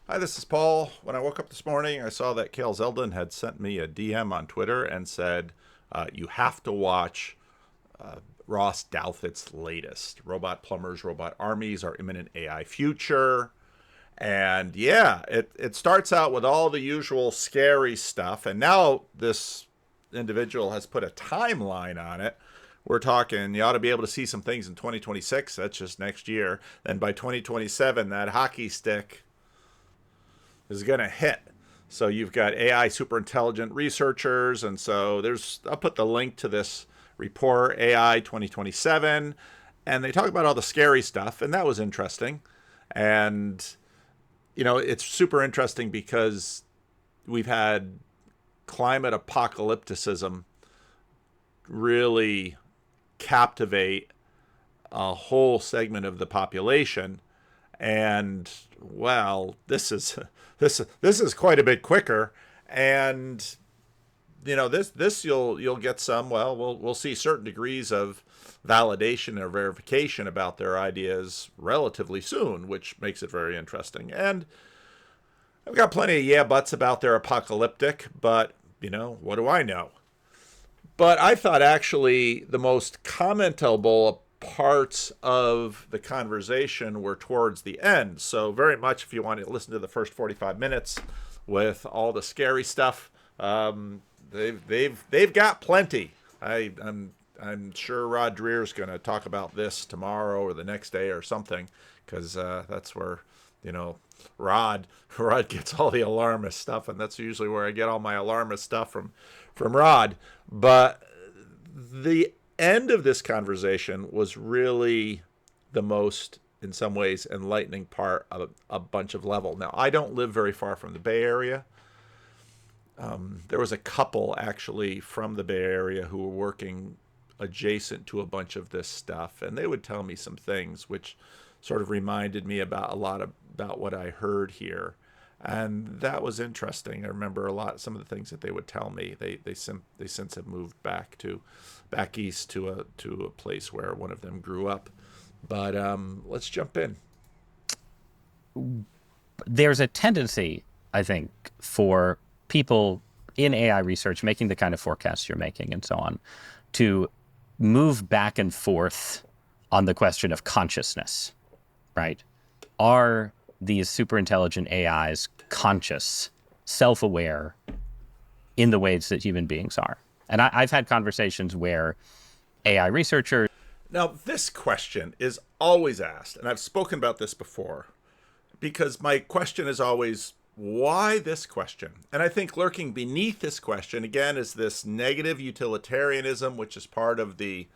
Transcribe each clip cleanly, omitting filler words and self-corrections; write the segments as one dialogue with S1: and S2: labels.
S1: Hi, this is Paul. When I woke up this morning, I saw that Kale Zeldin had sent me a DM on Twitter and said, you have to watch Ross Douthat's latest. Robot plumbers, robot armies, our imminent AI future. And yeah, it starts out with all the usual scary stuff. And now this individual has put a timeline on it. We're talking, you ought to be able to see some things in 2026. That's just next year. Then by 2027, that hockey stick is going to hit. So you've got AI super intelligent researchers. And so I'll put the link to this report, AI 2027. And they talk about all the scary stuff. And that was interesting. And, it's super interesting because we've had climate apocalypticism really captivate a whole segment of the population. And well, this is quite a bit quicker. And this you'll get some. Well, we'll see certain degrees of validation or verification about their ideas relatively soon, which makes it very interesting. And I've got plenty of yeah buts about their apocalyptic, but what do I know? But I thought actually the most commentable parts of the conversation were towards the end. So very much, if you want to listen to the first 45 minutes with all the scary stuff, they've got plenty. I'm sure Rod Dreer's going to talk about this tomorrow or the next day or something, because that's where Rod gets all the alarmist stuff, and that's usually where I get all my alarmist stuff from Rod. But the end of this conversation was really the most, in some ways, enlightening part of a bunch of level. Now, I don't live very far from the Bay Area. There was a couple actually from the Bay Area who were working adjacent to a bunch of this stuff, and they would tell me some things which sort of reminded me about what I heard here. And that was interesting. I remember some of the things that they would tell me. They since have moved back east to a place where one of them grew up. But let's jump in.
S2: There's a tendency, I think, for people in AI research making the kind of forecasts you're making and so on to move back and forth on the question of consciousness, right? Are these super intelligent AIs conscious, self-aware in the ways that human beings are? And I've had conversations where AI researchers...
S1: Now, this question is always asked, and I've spoken about this before, because my question is always, why this question? And I think lurking beneath this question, again, is this negative utilitarianism, which is part of the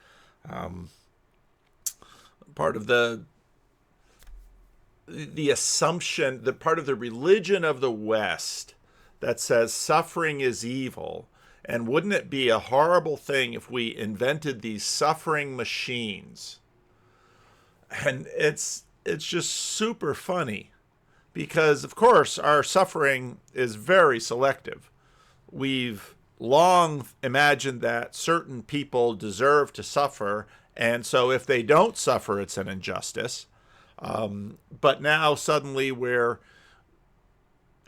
S1: assumption, the part of the religion of the West that says suffering is evil. And wouldn't it be a horrible thing if we invented these suffering machines? And it's just super funny because, of course, our suffering is very selective. We've long imagined that certain people deserve to suffer, and so if they don't suffer, it's an injustice. But now suddenly we're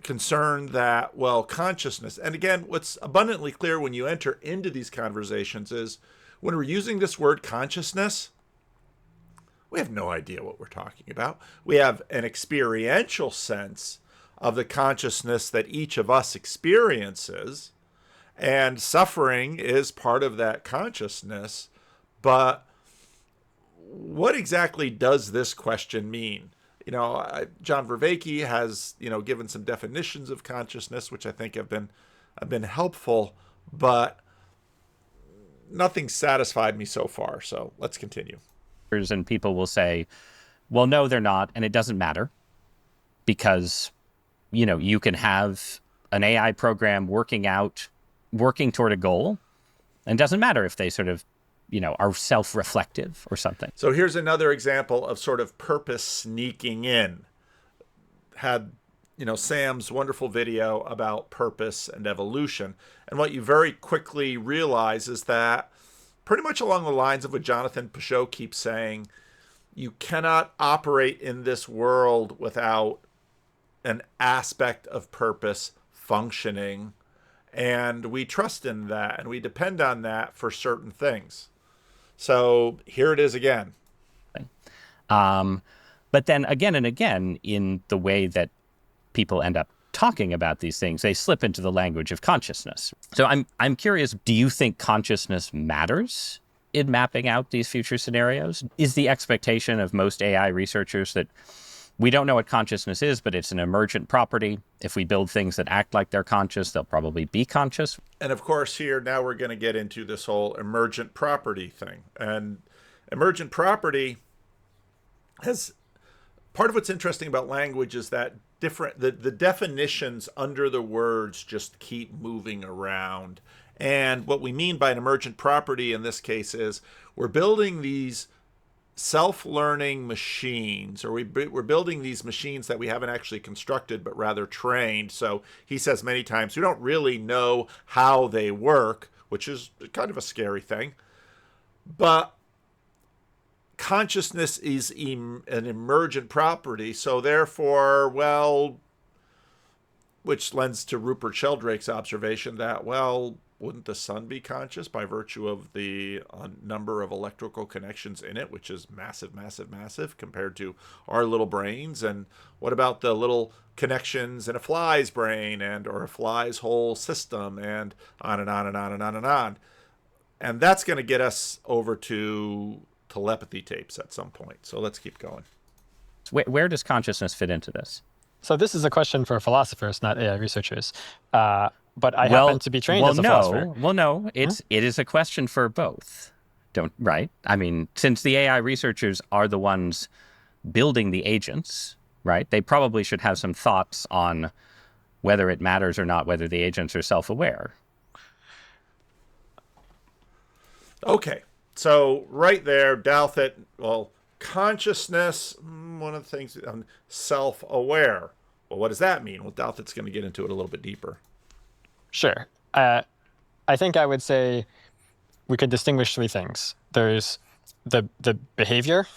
S1: concerned that, well, consciousness, and again, what's abundantly clear when you enter into these conversations is when we're using this word consciousness, we have no idea what we're talking about. We have an experiential sense of the consciousness that each of us experiences, and suffering is part of that consciousness. But what exactly does this question mean? John Vervaeke has, given some definitions of consciousness, which I think have been helpful, but nothing satisfied me so far. So let's continue.
S2: And people will say, well, no, they're not. And it doesn't matter because, you can have an AI program working toward a goal. And it doesn't matter if they sort of, are self-reflective or something.
S1: So here's another example of sort of purpose sneaking in. Had, Sam's wonderful video about purpose and evolution. And what you very quickly realize is that pretty much along the lines of what Jonathan Peugeot keeps saying, you cannot operate in this world without an aspect of purpose functioning, and we trust in that and we depend on that for certain things. So here it is again.
S2: Um, but then again and again, in the way that people end up talking about these things, they slip into the language of consciousness. So I'm curious, do you think consciousness matters in mapping out these future scenarios? Is the expectation of most AI researchers that we don't know what consciousness is, but it's an emergent property? If we build things that act like they're conscious, they'll probably be conscious.
S1: And of course, here now we're going to get into this whole emergent property thing. And emergent property has part of what's interesting about language is that the definitions under the words just keep moving around. And what we mean by an emergent property in this case is we're building these self-learning machines, or we're building these machines that we haven't actually constructed but rather trained. So he says many times we don't really know how they work, which is kind of a scary thing. But consciousness is an emergent property, so therefore, well, which lends to Rupert Sheldrake's observation that, well, wouldn't the sun be conscious by virtue of the number of electrical connections in it, which is massive, massive, massive compared to our little brains? And what about the little connections in a fly's brain or a fly's whole system, and on and on and on and on and on? And that's going to get us over to telepathy tapes at some point. So let's keep going.
S2: Where does consciousness fit into this?
S3: So this is a question for philosophers, not AI researchers. But I happen to be trained as a philosopher.
S2: Well, no, it is a question for both. Right? I mean, since the AI researchers are the ones building the agents, right? They probably should have some thoughts on whether it matters or not, whether the agents are self-aware.
S1: Okay. So right there, Douthit, well, consciousness, one of the things, self-aware. Well, what does that mean? Well, Douthit's going to get into it a little bit deeper.
S3: Sure. I think I would say we could distinguish three things. There's the behavior.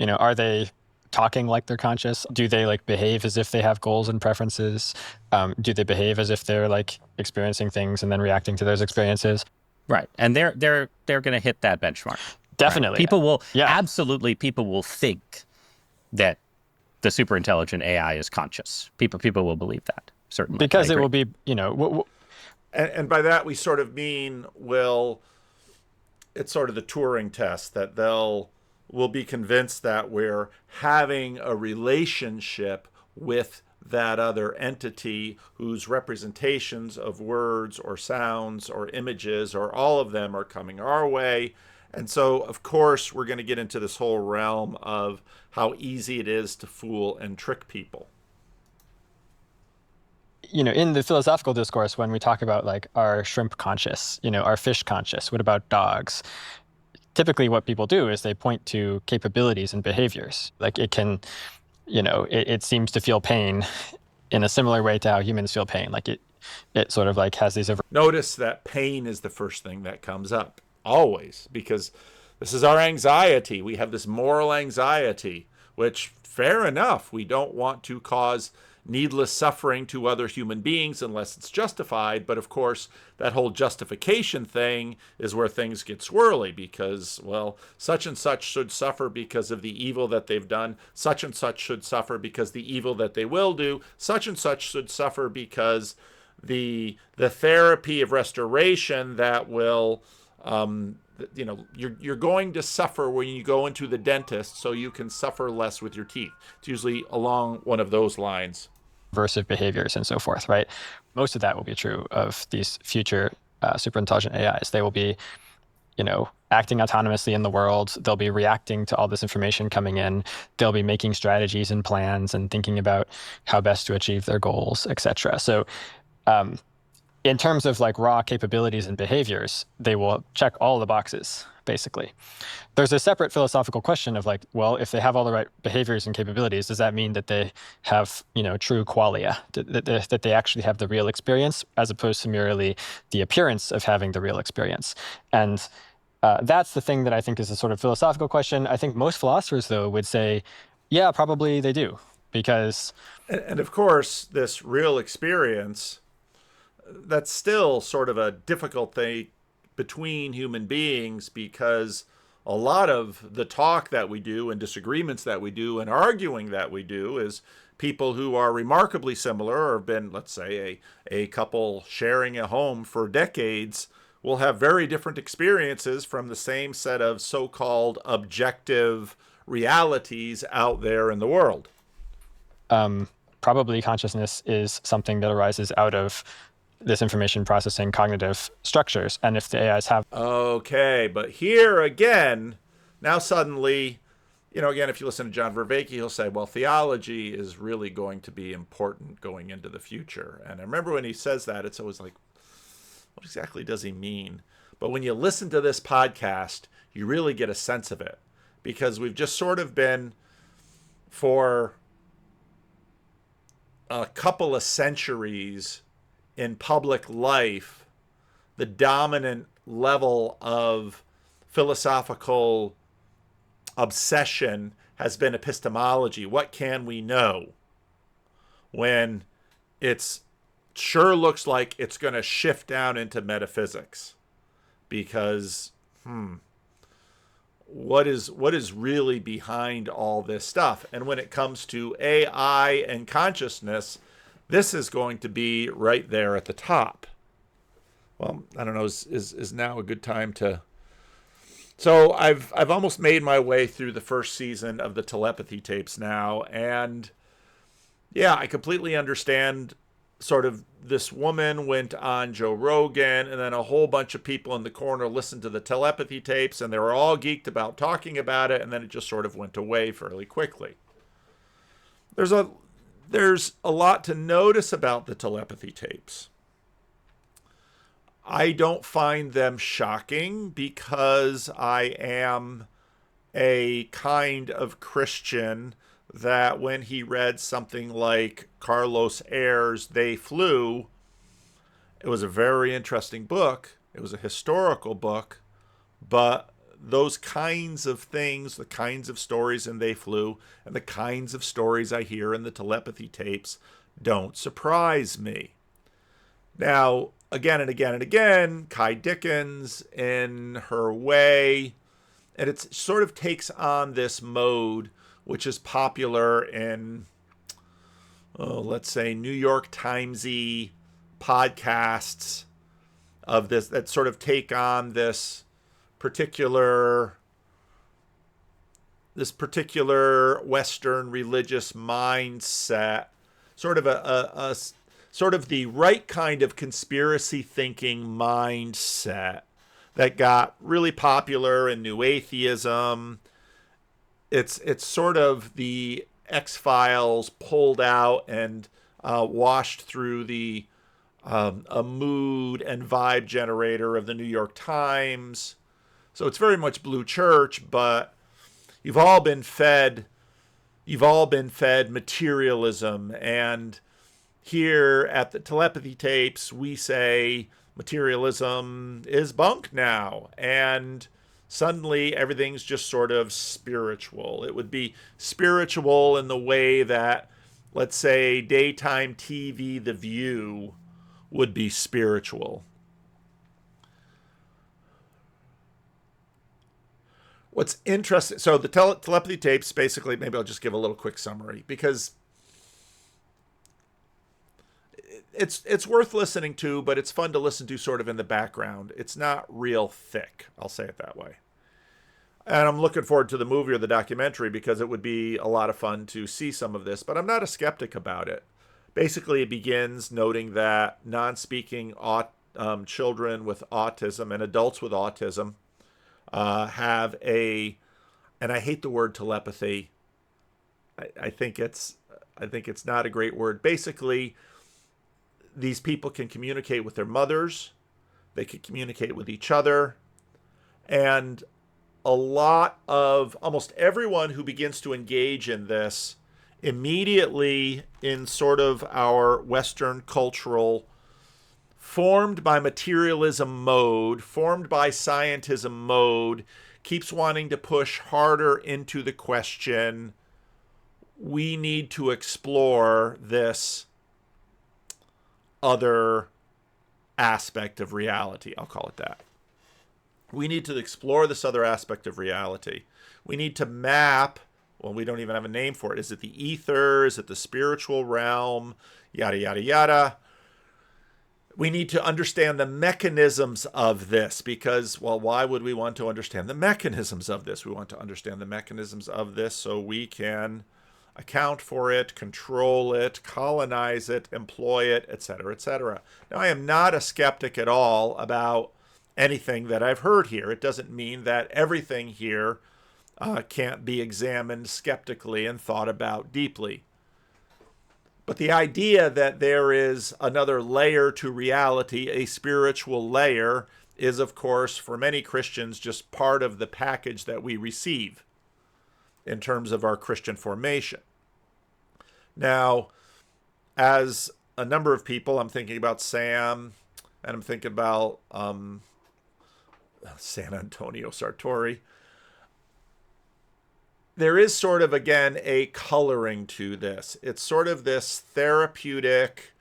S3: Are they talking like they're conscious? Do they behave as if they have goals and preferences? Do they behave as if they're experiencing things and then reacting to those experiences?
S2: Right. And they're going to hit that benchmark.
S3: Definitely.
S2: Right? People will absolutely think that the super intelligent AI is conscious. People will believe that, certainly.
S3: Because it will be,
S1: And by that we sort of mean, it's sort of the Turing test, that will be convinced that we're having a relationship with that other entity whose representations of words or sounds or images or all of them are coming our way. And so, of course, we're going to get into this whole realm of how easy it is to fool and trick people.
S3: In the philosophical discourse, when we talk about our shrimp conscious, our fish conscious, what about dogs? Typically what people do is they point to capabilities and behaviors. It can, it seems to feel pain in a similar way to how humans feel pain. It sort of has these...
S1: Notice that pain is the first thing that comes up, always, because this is our anxiety. We have this moral anxiety, which, fair enough, we don't want to cause needless suffering to other human beings unless it's justified. But of course, that whole justification thing is where things get swirly, because, well, such and such should suffer because of the evil that they've done. Such and such should suffer because the evil that they will do. Such and such should suffer because the therapy of restoration that will, you're going to suffer when you go into the dentist, so you can suffer less with your teeth. It's usually along one of those lines.
S3: Aversive behaviors and so forth, right? Most of that will be true of these future super intelligent AIs. They will be, acting autonomously in the world. They'll be reacting to all this information coming in. They'll be making strategies and plans and thinking about how best to achieve their goals, etc. So, in terms of raw capabilities and behaviors, they will check all the boxes, basically. There's a separate philosophical question of if they have all the right behaviors and capabilities, does that mean that they have, true qualia, that they actually have the real experience, as opposed to merely the appearance of having the real experience? And that's the thing that I think is a sort of philosophical question. I think most philosophers, though, would say, yeah, probably they do. because
S1: And of course, this real experience, that's still sort of a difficult thing between human beings, because a lot of the talk that we do and disagreements that we do and arguing that we do is people who are remarkably similar or have been, let's say, a couple sharing a home for decades will have very different experiences from the same set of so-called objective realities out there in the world.
S3: Probably consciousness is something that arises out of this information processing cognitive structures. And if the AIs have...
S1: Okay, but here again, now suddenly, again, if you listen to John Vervaeke, he'll say, well, theology is really going to be important going into the future. And I remember when he says that, it's always like, what exactly does he mean? But when you listen to this podcast, you really get a sense of it, because we've just sort of been, for a couple of centuries in public life, the dominant level of philosophical obsession has been epistemology. What can we know? When it's sure looks like it's going to shift down into metaphysics, because what is really behind all this stuff? And when it comes to AI and consciousness, this is going to be right there at the top. Well, I don't know, is now a good time to... So I've almost made my way through the first season of the telepathy tapes now, and yeah, I completely understand. Sort of, this woman went on Joe Rogan, and then a whole bunch of people in the corner listened to the telepathy tapes, and they were all geeked about talking about it, and then it just sort of went away fairly quickly. There's a lot to notice about the telepathy tapes. I don't find them shocking, because I am a kind of Christian that when he read something like Carlos Ayre's They Flew, it was a very interesting book. It was a historical book, but those kinds of things, the kinds of stories in They Flew, and the kinds of stories I hear in the telepathy tapes don't surprise me. Now, again and again and again, Kai Dickens, in her way, and it sort of takes on this mode which is popular in, let's say, New York Timesy podcasts of this, that sort of take on this particular Western religious mindset, sort of a sort of the right kind of conspiracy thinking mindset that got really popular in New Atheism. It's sort of the X-Files pulled out and washed through the a mood and vibe generator of the New York Times. So it's very much Blue Church, but you've all been fed materialism. And here at the telepathy tapes, we say materialism is bunk now, and suddenly everything's just sort of spiritual. It would be spiritual in the way that, let's say, daytime TV The View would be spiritual. What's interesting, so the telepathy tapes, basically, maybe I'll just give a little quick summary, because it's worth listening to, but it's fun to listen to sort of in the background. It's not real thick, I'll say it that way. And I'm looking forward to the movie or the documentary, because it would be a lot of fun to see some of this, but I'm not a skeptic about it. Basically, it begins noting that non-speaking children with autism and adults with autism have a, and I hate the word telepathy. I think it's not a great word. Basically, these people can communicate with their mothers. They can communicate with each other. And almost everyone who begins to engage in this immediately, in sort of our Western cultural, formed by materialism mode, formed by scientism mode, keeps wanting to push harder into the question, we need to explore this other aspect of reality. I'll call it that. We need to explore this other aspect of reality. We need to map, well, we don't even have a name for it. Is it the ether? Is it the spiritual realm? Yada, yada, yada. We need to understand the mechanisms of this because, well, why would we want to understand the mechanisms of this? We want to understand the mechanisms of this so we can account for it, control it, colonize it, employ it, etc., etc. Now, I am not a skeptic at all about anything that I've heard here. It doesn't mean that everything here can't be examined skeptically and thought about deeply. But the idea that there is another layer to reality, a spiritual layer, is, of course, for many Christians, just part of the package that we receive in terms of our Christian formation. Now, as a number of people, I'm thinking about Sam, and I'm thinking about San Antonio Sartori. There is sort of, again, a coloring to this. It's sort of this therapeutic,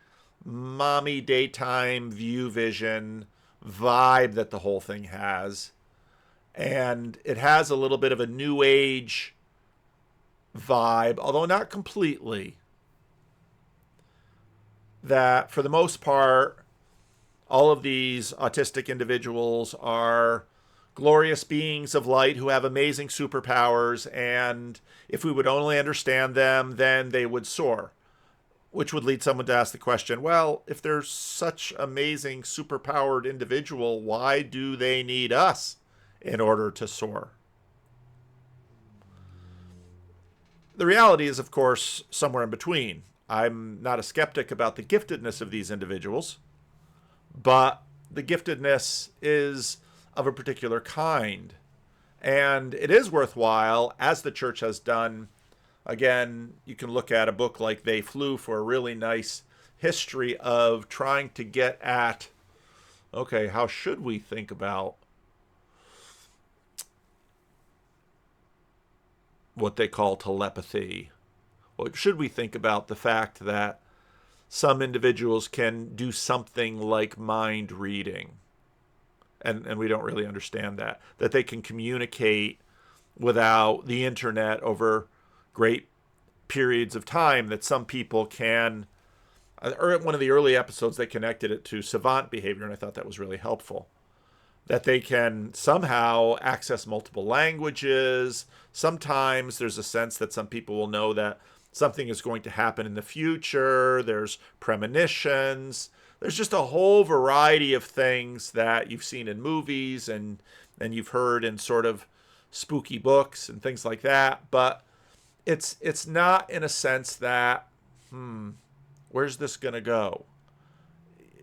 S1: mommy daytime view vision vibe that the whole thing has. And it has a little bit of a new age vibe, although not completely. That for the most part, all of these autistic individuals are glorious beings of light who have amazing superpowers, and if we would only understand them, then they would soar. Which would lead someone to ask the question, well, if they're such amazing superpowered individual, why do they need us in order to soar? The reality is, of course, somewhere in between. I'm not a skeptic about the giftedness of these individuals, but the giftedness is of a particular kind. And it is worthwhile, as the church has done. Again, you can look at a book like They Flew for a really nice history of trying to get at, okay, how should we think about what they call telepathy? What should we think about the fact that some individuals can do something like mind reading? And we don't really understand that they can communicate without the internet over great periods of time, that some people can, or one of the early episodes, they connected it to savant behavior, and I thought that was really helpful. That they can somehow access multiple languages. Sometimes there's a sense that some people will know that something is going to happen in the future. There's premonitions. There's just a whole variety of things that you've seen in movies and you've heard in sort of spooky books and things like that. But it's not in a sense that, where's this going to go?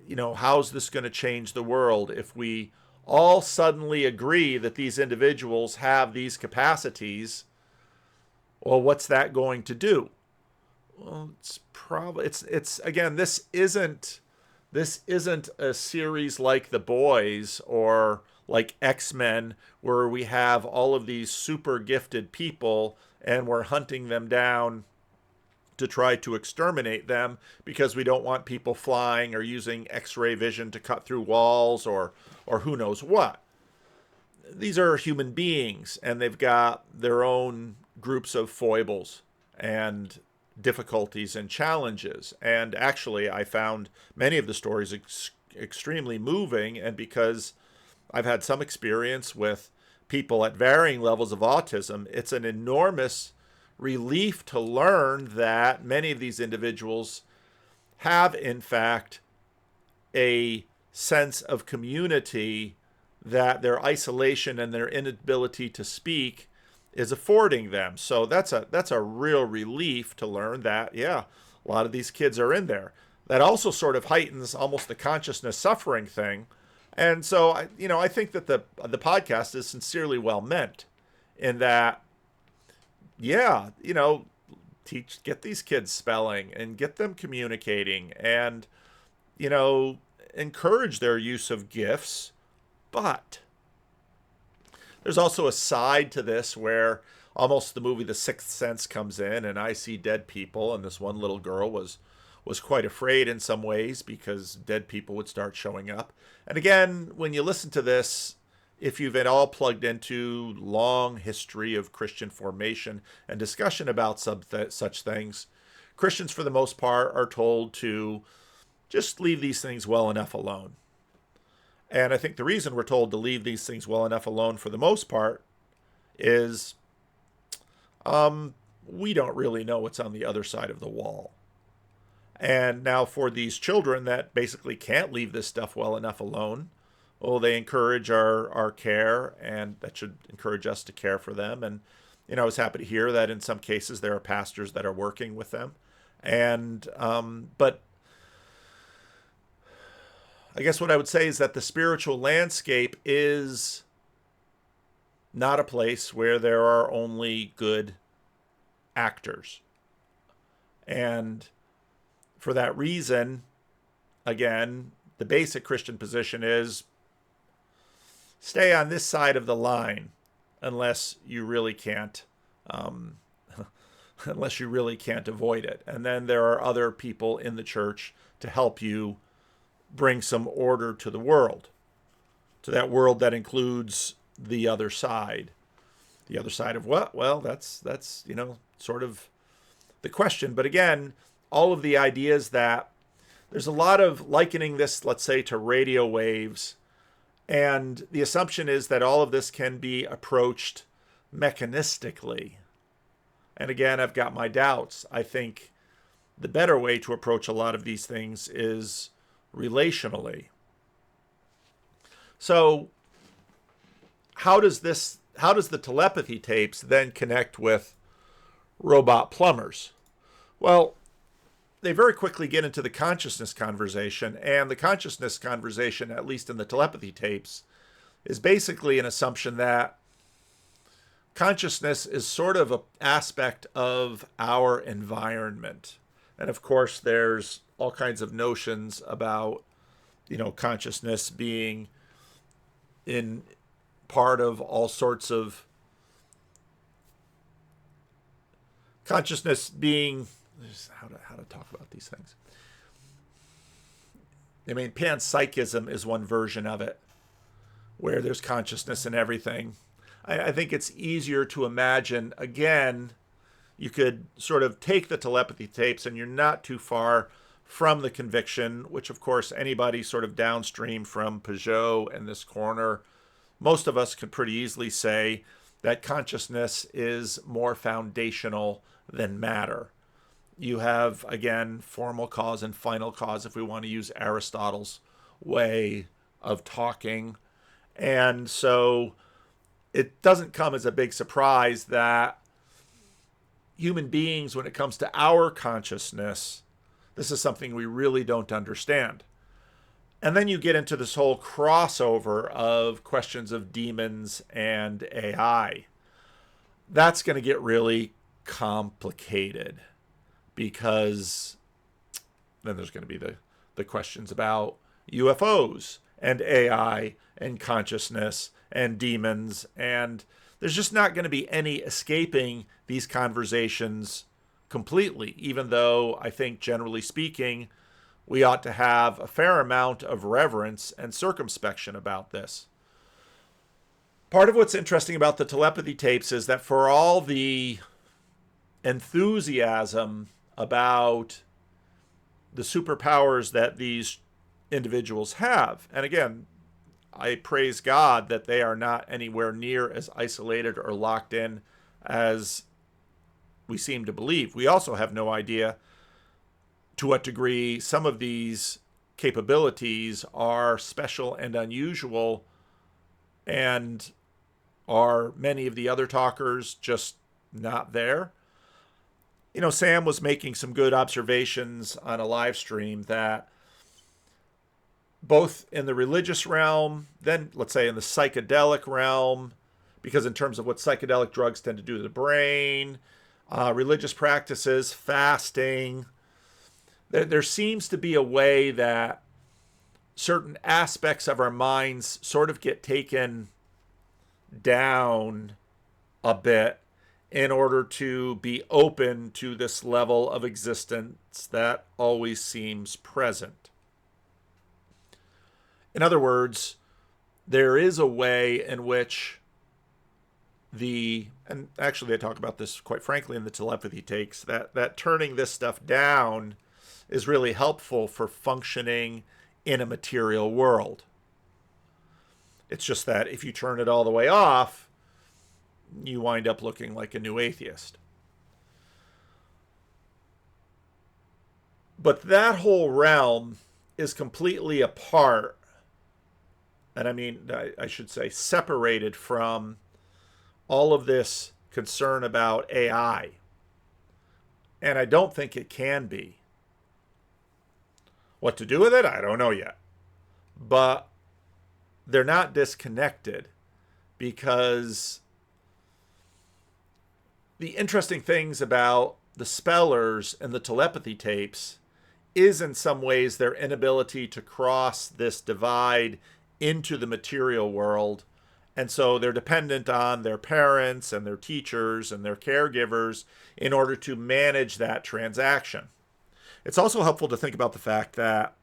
S1: You know, how's this going to change the world if we all suddenly agree that these individuals have these capacities? Well, what's that going to do? Well, it's probably, it's again, this isn't a series like The Boys or like X-Men where we have all of these super gifted people and we're hunting them down to try to exterminate them because we don't want people flying or using X-ray vision to cut through walls or who knows what. These are human beings, and they've got their own groups of foibles and difficulties and challenges. And actually, I found many of the stories extremely moving, and because I've had some experience with people at varying levels of autism, it's an enormous relief to learn that many of these individuals have, in fact, a sense of community that their isolation and their inability to speak is affording them. So that's a real relief to learn that, yeah, a lot of these kids are in there. That also sort of heightens almost the consciousness suffering thing. And so, I think that the podcast is sincerely well meant in that, yeah, get these kids spelling and get them communicating and, encourage their use of gifts. But there's also a side to this where almost the movie The Sixth Sense comes in, and I see dead people, and this one little girl was quite afraid in some ways because dead people would start showing up. And again, when you listen to this, if you've at all plugged into long history of Christian formation and discussion about such things, Christians for the most part are told to just leave these things well enough alone. And I think the reason we're told to leave these things well enough alone for the most part is we don't really know what's on the other side of the wall. And now for these children that basically can't leave this stuff well enough alone, well, they encourage our care, and that should encourage us to care for them. And, I was happy to hear that in some cases there are pastors that are working with them. And, but I guess what I would say is that the spiritual landscape is not a place where there are only good actors. And for that reason, again, the basic Christian position is stay on this side of the line unless you really can't unless you really can't avoid it. And then there are other people in the church to help you bring some order to the world, to that world that includes the other side. The other side of what? Well, that's sort of the question. But again, all of the ideas that there's a lot of likening this, let's say, to radio waves. And the assumption is that all of this can be approached mechanistically. And again, I've got my doubts. I think the better way to approach a lot of these things is relationally. So how does the telepathy tapes then connect with robot plumbers? Well, they very quickly get into the consciousness conversation, and the consciousness conversation, at least in the telepathy tapes, is basically an assumption that consciousness is sort of an aspect of our environment. And of course, there's all kinds of notions about, consciousness being in part of all sorts of consciousness being how to talk about these things. I mean, panpsychism is one version of it, where there's consciousness in everything. I think it's easier to imagine, again, you could sort of take the telepathy tapes and you're not too far from the conviction, which of course anybody sort of downstream from Peugeot and this corner, most of us could pretty easily say that consciousness is more foundational than matter. You have, again, formal cause and final cause, if we want to use Aristotle's way of talking. And so it doesn't come as a big surprise that human beings, when it comes to our consciousness, this is something we really don't understand. And then you get into this whole crossover of questions of demons and AI. That's going to get really complicated, because then there's going to be the questions about UFOs and AI and consciousness and demons. And there's just not going to be any escaping these conversations completely, even though I think, generally speaking, we ought to have a fair amount of reverence and circumspection about this. Part of what's interesting about the telepathy tapes is that for all the enthusiasm about the superpowers that these individuals have, and again, I praise God that they are not anywhere near as isolated or locked in as we seem to believe. We also have no idea to what degree some of these capabilities are special and unusual, and are many of the other talkers just not there. Sam was making some good observations on a live stream that both in the religious realm, then let's say in the psychedelic realm, because in terms of what psychedelic drugs tend to do to the brain, religious practices, fasting, there seems to be a way that certain aspects of our minds sort of get taken down a bit in order to be open to this level of existence that always seems present. In other words, there is a way in which and actually they talk about this quite frankly in the telepathy takes, that turning this stuff down is really helpful for functioning in a material world. It's just that if you turn it all the way off, you wind up looking like a new atheist. But that whole realm is completely apart, and I mean, I should say separated from all of this concern about AI. And I don't think it can be. What to do with it, I don't know yet. But they're not disconnected, because the interesting things about the spellers and the telepathy tapes is in some ways their inability to cross this divide into the material world. And so they're dependent on their parents and their teachers and their caregivers in order to manage that transaction. It's also helpful to think about the fact that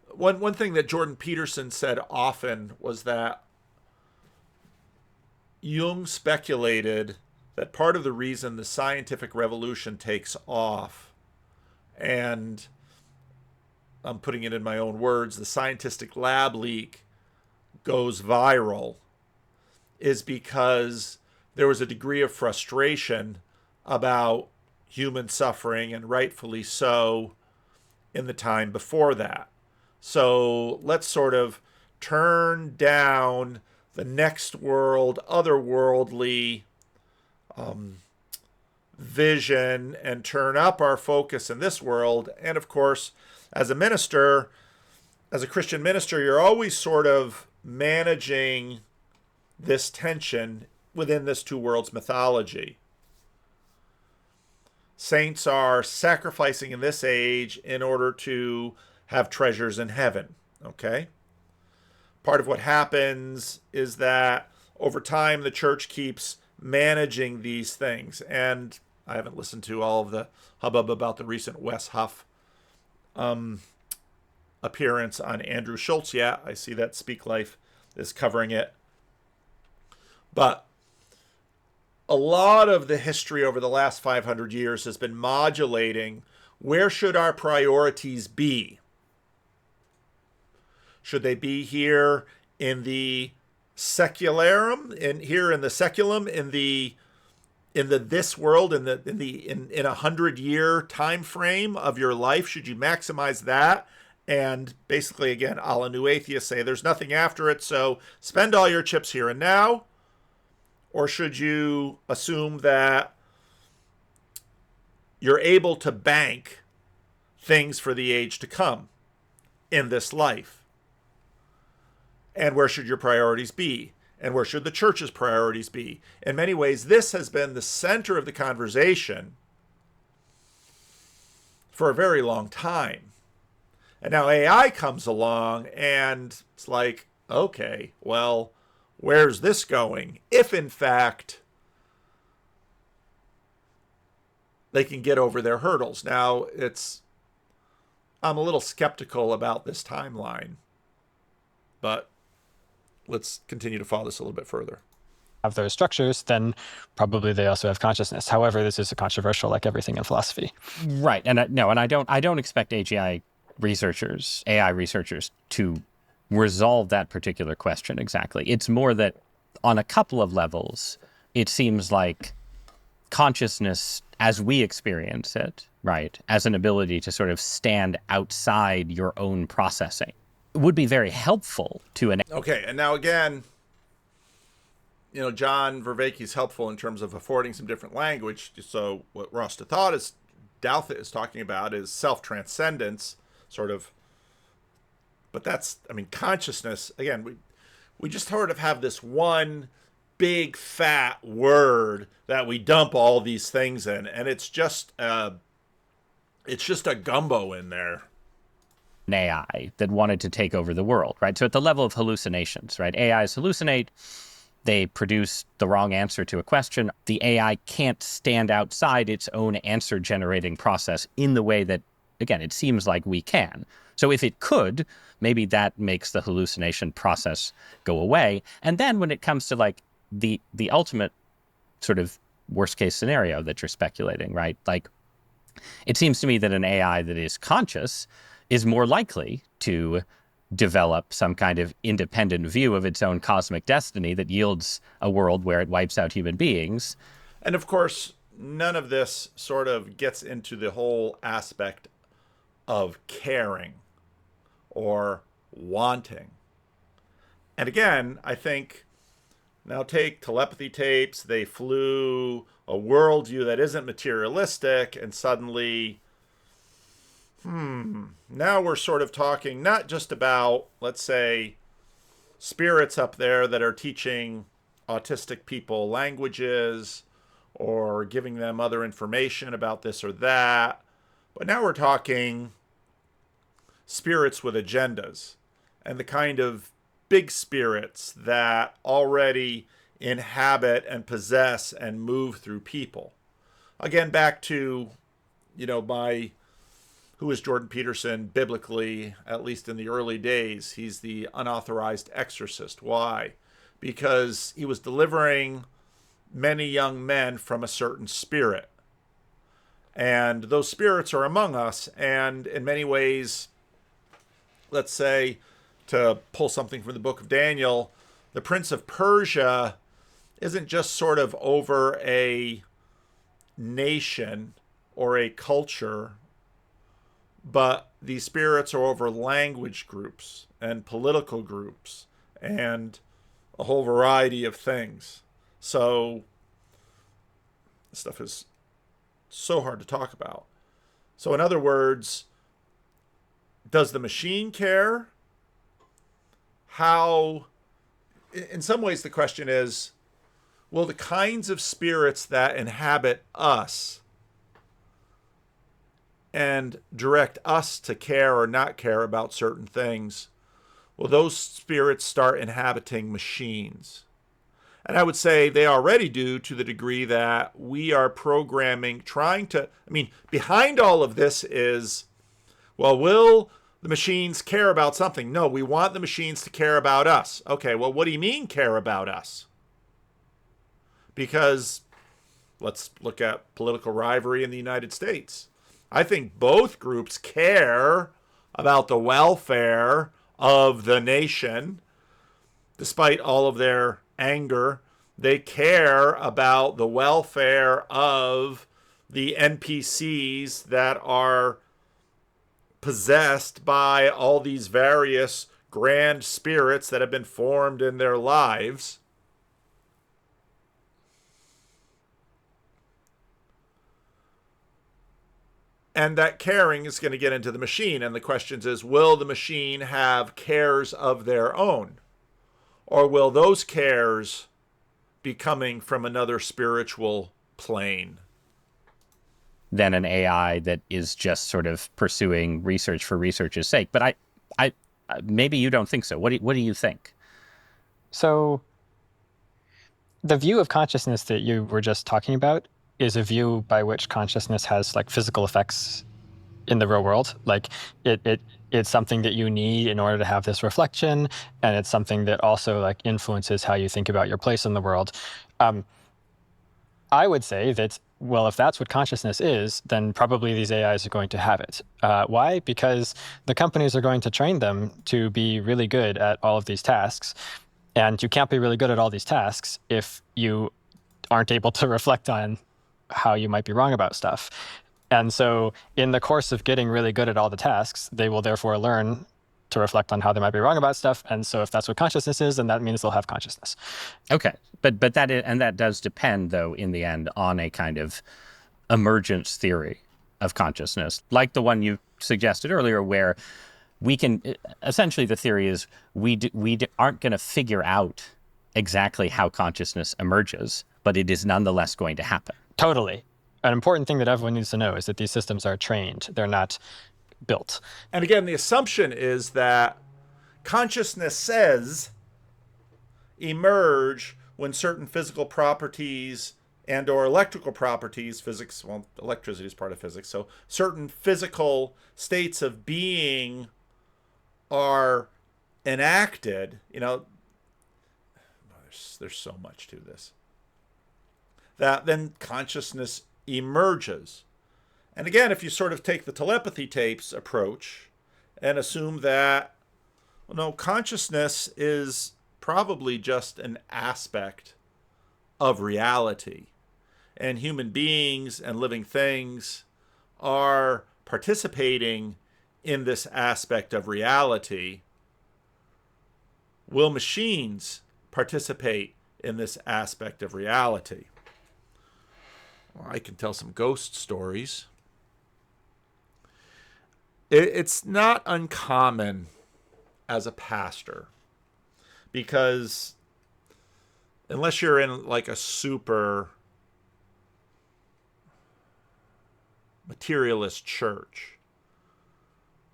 S1: one thing that Jordan Peterson said often was that Jung speculated that part of the reason the scientific revolution takes off, and I'm putting it in my own words, the scientific lab leak goes viral, is because there was a degree of frustration about human suffering, and rightfully so, in the time before that. So let's sort of turn down the next world, otherworldly vision, and turn up our focus in this world. And of course, as a minister, as a Christian minister, you're always sort of managing this tension within this two worlds mythology. Saints are sacrificing in this age in order to have treasures in heaven, okay? Part of what happens is that over time the church keeps managing these things. And I haven't listened to all of the hubbub about the recent Wes Huff appearance on Andrew Schultz yet. I see that Speak Life is covering it. But a lot of the history over the last 500 years has been modulating where should our priorities be. Should they be here in the secularum, here in the seculum, in the this world, in a 100-year time frame of your life? Should you maximize that? And basically, again, a la New Atheists say, there's nothing after it, so spend all your chips here and now. Or should you assume that you're able to bank things for the age to come in this life? And where should your priorities be? And where should the church's priorities be? In many ways, this has been the center of the conversation for a very long time. And now AI comes along and it's like, okay, well, where's this going? If in fact they can get over their hurdles. Now, I'm a little skeptical about this timeline, but let's continue to follow this a little bit further.
S3: Have those structures, then probably they also have consciousness. However, this is controversial, like everything in philosophy.
S2: Right, and I don't expect AI researchers to resolve that particular question exactly. It's more that on a couple of levels, it seems like consciousness as we experience it, right, as an ability to sort of stand outside your own processing, would be very helpful to an...
S1: Okay, and now again, John Vervaeke is helpful in terms of affording some different language. So what Ross Douthat is talking about is self-transcendence, sort of. But that's, consciousness, again, we just sort of have this one big fat word that we dump all these things in, and it's just a gumbo in there.
S2: AI that wanted to take over the world, right? So at the level of hallucinations, right? AIs hallucinate, they produce the wrong answer to a question, the AI can't stand outside its own answer generating process in the way that, again, it seems like we can. So if it could, maybe that makes the hallucination process go away. And then when it comes to like the ultimate sort of worst case scenario that you're speculating, right? Like, it seems to me that an AI that is conscious is more likely to develop some kind of independent view of its own cosmic destiny that yields a world where it wipes out human beings.
S1: And of course, none of this sort of gets into the whole aspect of caring or wanting. And again, I think now take telepathy tapes, they flew a worldview that isn't materialistic, and suddenly, now we're sort of talking not just about, let's say, spirits up there that are teaching autistic people languages or giving them other information about this or that, but now we're talking spirits with agendas and the kind of big spirits that already inhabit and possess and move through people. Again, back to, who is Jordan Peterson biblically, at least in the early days? He's the unauthorized exorcist. Why? Because he was delivering many young men from a certain spirit. And those spirits are among us. And in many ways, let's say, to pull something from the book of Daniel, the Prince of Persia isn't just sort of over a nation or a culture, but these spirits are over language groups and political groups and a whole variety of things. So this stuff is so hard to talk about. So in other words, does the machine care? How, in some ways the question is, will the kinds of spirits that inhabit us and direct us to care or not care about certain things, will those spirits start inhabiting machines? And I would say they already do, to the degree that we are programming, behind all of this is, well, will the machines care about something? No, we want the machines to care about us. Okay, well, what do you mean care about us? Because let's look at political rivalry in the United States. I think both groups care about the welfare of the nation. Despite all of their anger, they care about the welfare of the NPCs that are possessed by all these various grand spirits that have been formed in their lives. And that caring is going to get into the machine. And the question is, will the machine have cares of their own? Or will those cares be coming from another spiritual plane?
S2: Than an AI that is just sort of pursuing research for research's sake. But I maybe you don't think so. What do you think?
S3: So the view of consciousness that you were just talking about is a view by which consciousness has like physical effects in the real world. Like it's something that you need in order to have this reflection, and it's something that also like influences how you think about your place in the world. I would say that, well, if that's what consciousness is, then probably these AIs are going to have it. Why? Because the companies are going to train them to be really good at all of these tasks. And you can't be really good at all these tasks if you aren't able to reflect on how you might be wrong about stuff. And so in the course of getting really good at all the tasks, they will therefore learn to reflect on how they might be wrong about stuff. And so if that's what consciousness is, then that means they'll have consciousness.
S2: Okay. But that does depend, though, in the end, on a kind of emergence theory of consciousness, like the one you suggested earlier, where we can, essentially the theory is we aren't going to figure out exactly how consciousness emerges, but it is nonetheless going to happen.
S3: Totally. An important thing that everyone needs to know is that these systems are trained. They're not built.
S1: And again, the assumption is that consciousness says emerge when certain physical properties and or electrical properties, physics, well, electricity is part of physics, so certain physical states of being are enacted, there's so much to this, that then consciousness emerges. And again, if you sort of take the telepathy tapes approach and assume that, well, no, consciousness is probably just an aspect of reality, and human beings and living things are participating in this aspect of reality, will machines participate in this aspect of reality? Well, I can tell some ghost stories. It's not uncommon as a pastor, because unless you're in like a super materialist church,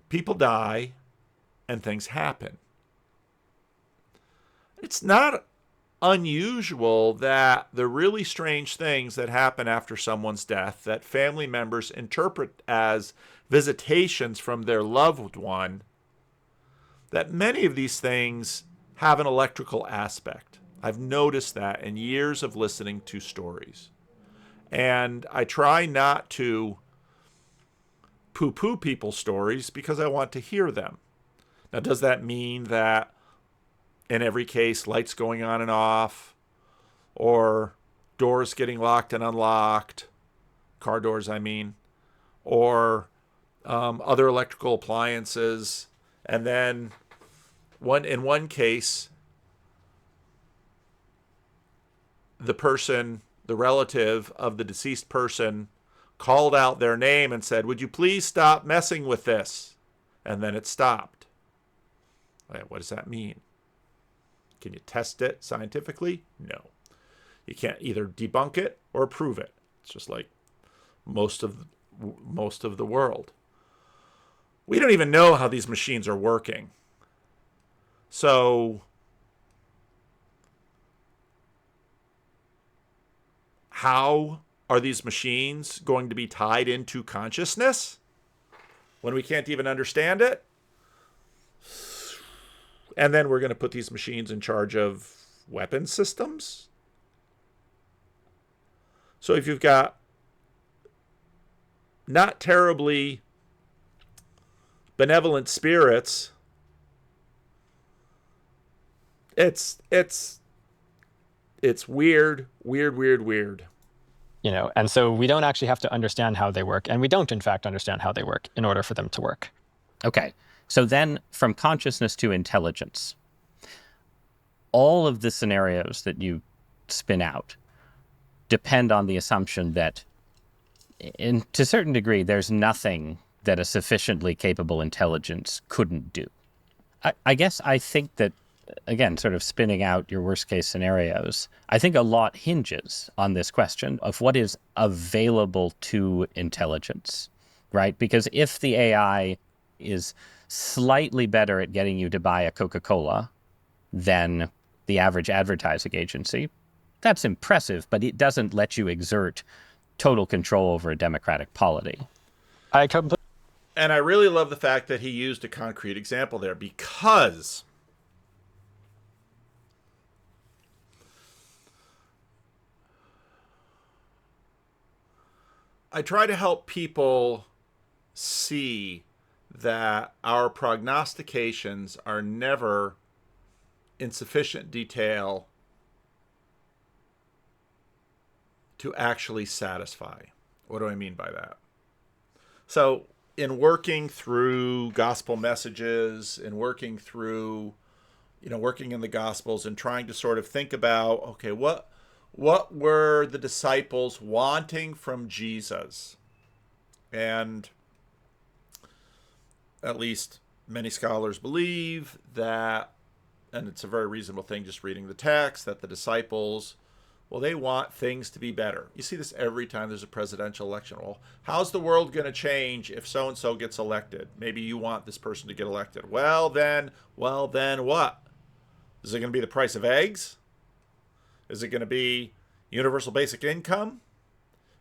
S1: people die and things happen. It's not unusual that the really strange things that happen after someone's death that family members interpret as visitations from their loved one, that many of these things have an electrical aspect. I've noticed that in years of listening to stories. And I try not to poo-poo people's stories because I want to hear them. Now, does that mean that in every case, lights going on and off, or doors getting locked and unlocked, car doors, I mean, or other electrical appliances, and then in one case, the relative of the deceased person, called out their name and said, "Would you please stop messing with this?" And then it stopped. What does that mean? Can you test it scientifically? No. You can't either debunk it or prove it. It's just like most of the world. We don't even know how these machines are working. So how are these machines going to be tied into consciousness when we can't even understand it? And then we're going to put these machines in charge of weapon systems? So if you've got not terribly benevolent spirits, it's weird.
S3: And so we don't actually have to understand how they work, and we don't in fact understand how they work in order for them to work.
S2: Okay. So then from consciousness to intelligence, all of the scenarios that you spin out depend on the assumption that, to a certain degree, there's nothing that a sufficiently capable intelligence couldn't do. I guess I think that, again, sort of spinning out your worst case scenarios, I think a lot hinges on this question of what is available to intelligence, right? Because if the AI is slightly better at getting you to buy a Coca-Cola than the average advertising agency, that's impressive, but it doesn't let you exert total control over a democratic polity.
S1: And I really love the fact that he used a concrete example there, because I try to help people see that our prognostications are never in sufficient detail to actually satisfy. What do I mean by that? So in working through gospel messages and working through, working in the gospels and trying to sort of think about, okay, what were the disciples wanting from Jesus? And at least many scholars believe that, and it's a very reasonable thing just reading the text, that the disciples, well, they want things to be better. You see this every time there's a presidential election. Well, how's the world going to change if so-and-so gets elected? Maybe you want this person to get elected. Well, then what? Is it going to be the price of eggs? Is it going to be universal basic income?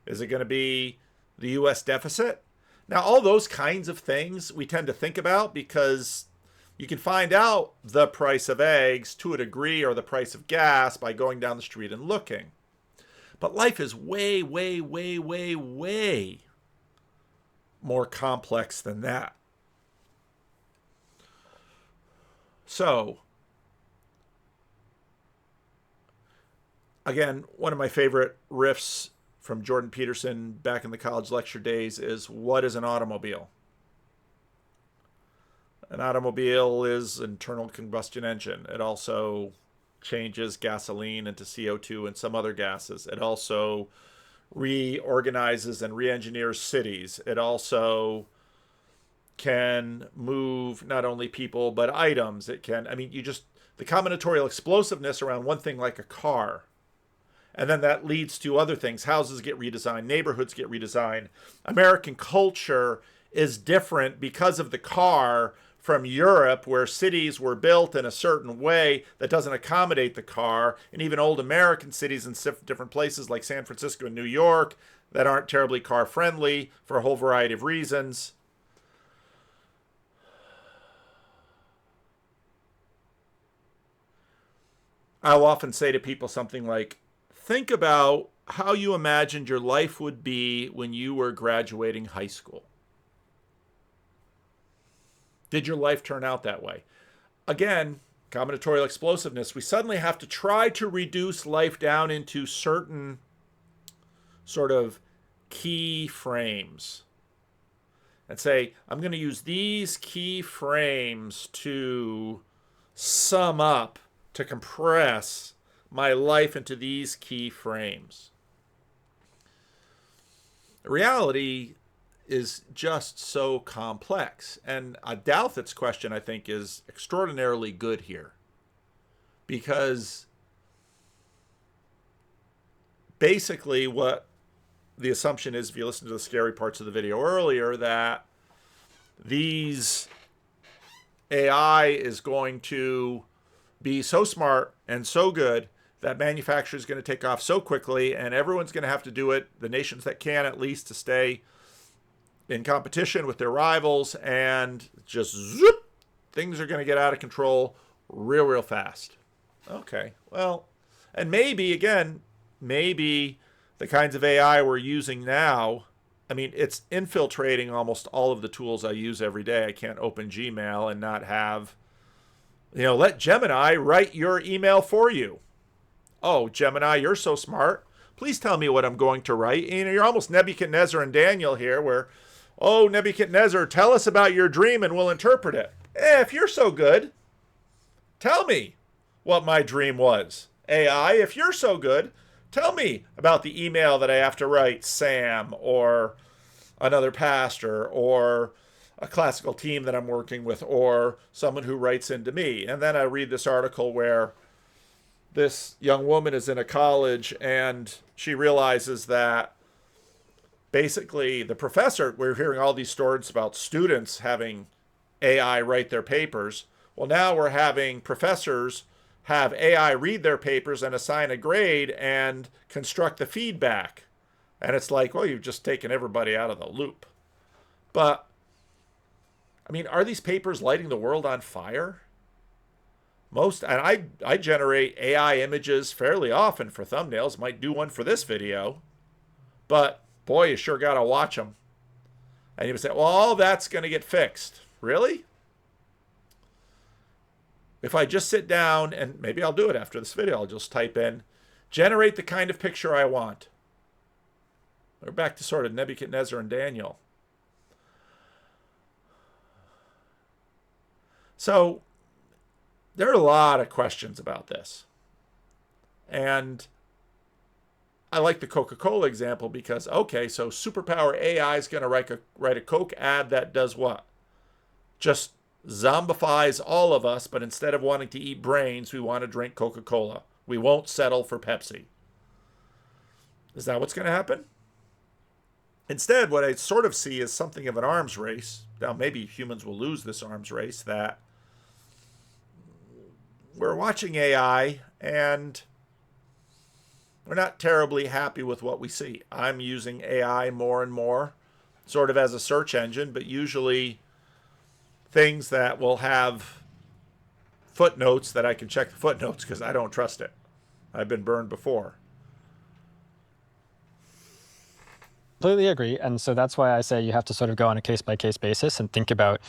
S1: Is it going to be the U.S. deficit? Now, all those kinds of things we tend to think about because you can find out the price of eggs to a degree or the price of gas by going down the street and looking. But life is way, way, way, way, way more complex than that. So, again, one of my favorite riffs from Jordan Peterson back in the college lecture days is, what is an automobile? An automobile is an internal combustion engine. It also changes gasoline into CO2 and some other gases. It also reorganizes and re-engineers cities. It also can move not only people but items. It can, the combinatorial explosiveness around one thing like a car. And then that leads to other things. Houses get redesigned, neighborhoods get redesigned. American culture is different because of the car from Europe, where cities were built in a certain way that doesn't accommodate the car, and even old American cities in different places like San Francisco and New York that aren't terribly car friendly for a whole variety of reasons. I'll often say to people something like, think about how you imagined your life would be when you were graduating high school. Did your life turn out that way? Again, combinatorial explosiveness. We suddenly have to try to reduce life down into certain sort of key frames and say, I'm going to use these key frames to sum up, to compress my life into these key frames. The reality is just so complex. And Douthit's question, I think, is extraordinarily good here. Because basically what the assumption is, if you listen to the scary parts of the video earlier, that these AI is going to be so smart and so good that manufacturing is going to take off so quickly, and everyone's going to have to do it, the nations that can at least, to stay in competition with their rivals, and just zoop, things are going to get out of control real fast. Okay, well, and maybe the kinds of AI we're using now, it's infiltrating almost all of the tools I use every day. I can't open Gmail and not have, let Gemini write your email for you. Oh, Gemini, you're so smart. Please tell me what I'm going to write. You're almost Nebuchadnezzar and Daniel here, where, oh, Nebuchadnezzar, tell us about your dream and we'll interpret it. If you're so good, tell me what my dream was. AI, if you're so good, tell me about the email that I have to write Sam or another pastor or a classical team that I'm working with or someone who writes into me. And then I read this article where this young woman is in a college and she realizes that basically the professor, we're hearing all these stories about students having AI write their papers. Well, now we're having professors have AI read their papers and assign a grade and construct the feedback. And it's like, well, you've just taken everybody out of the loop. But, are these papers lighting the world on fire? And I generate AI images fairly often for thumbnails. Might do one for this video. But, boy, you sure got to watch them. And you would say, well, all that's going to get fixed. Really? If I just sit down, and maybe I'll do it after this video, I'll just type in, generate the kind of picture I want. We're back to sort of Nebuchadnezzar and Daniel. So, there are a lot of questions about this. And I like the Coca-Cola example because, okay, so superpower AI is going to write a Coke ad that does what? Just zombifies all of us, but instead of wanting to eat brains, we want to drink Coca-Cola. We won't settle for Pepsi. Is that what's going to happen? Instead, what I sort of see is something of an arms race. Now, maybe humans will lose this arms race, that we're watching AI and we're not terribly happy with what we see. I'm using AI more and more, sort of as a search engine, but usually things that will have footnotes that I can check the footnotes because I don't trust it. I've been burned before.
S3: Completely agree. And so that's why I say you have to sort of go on a case-by-case basis and think about,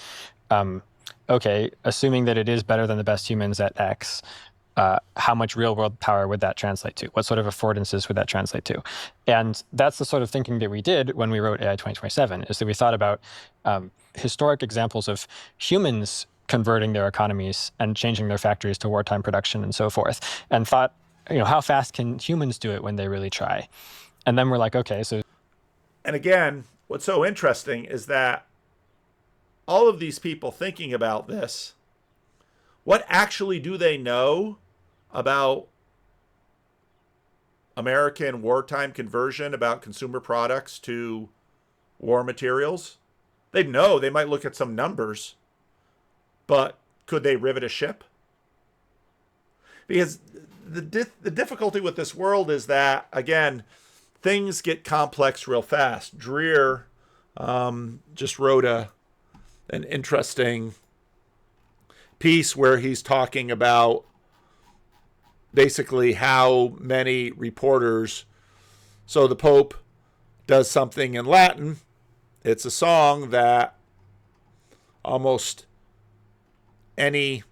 S3: okay, assuming that it is better than the best humans at X, how much real-world power would that translate to? What sort of affordances would that translate to? And that's the sort of thinking that we did when we wrote AI 2027, is that we thought about historic examples of humans converting their economies and changing their factories to wartime production and so forth, and thought, how fast can humans do it when they really try? And then we're like, okay, so...
S1: And again, what's so interesting is that all of these people thinking about this, what actually do they know about American wartime conversion, about consumer products to war materials? They know, they might look at some numbers, but could they rivet a ship? Because the difficulty with this world is that, again, things get complex real fast. Dreer just wrote an interesting piece where he's talking about basically how many reporters. So the Pope does something in Latin. It's a song that almost any...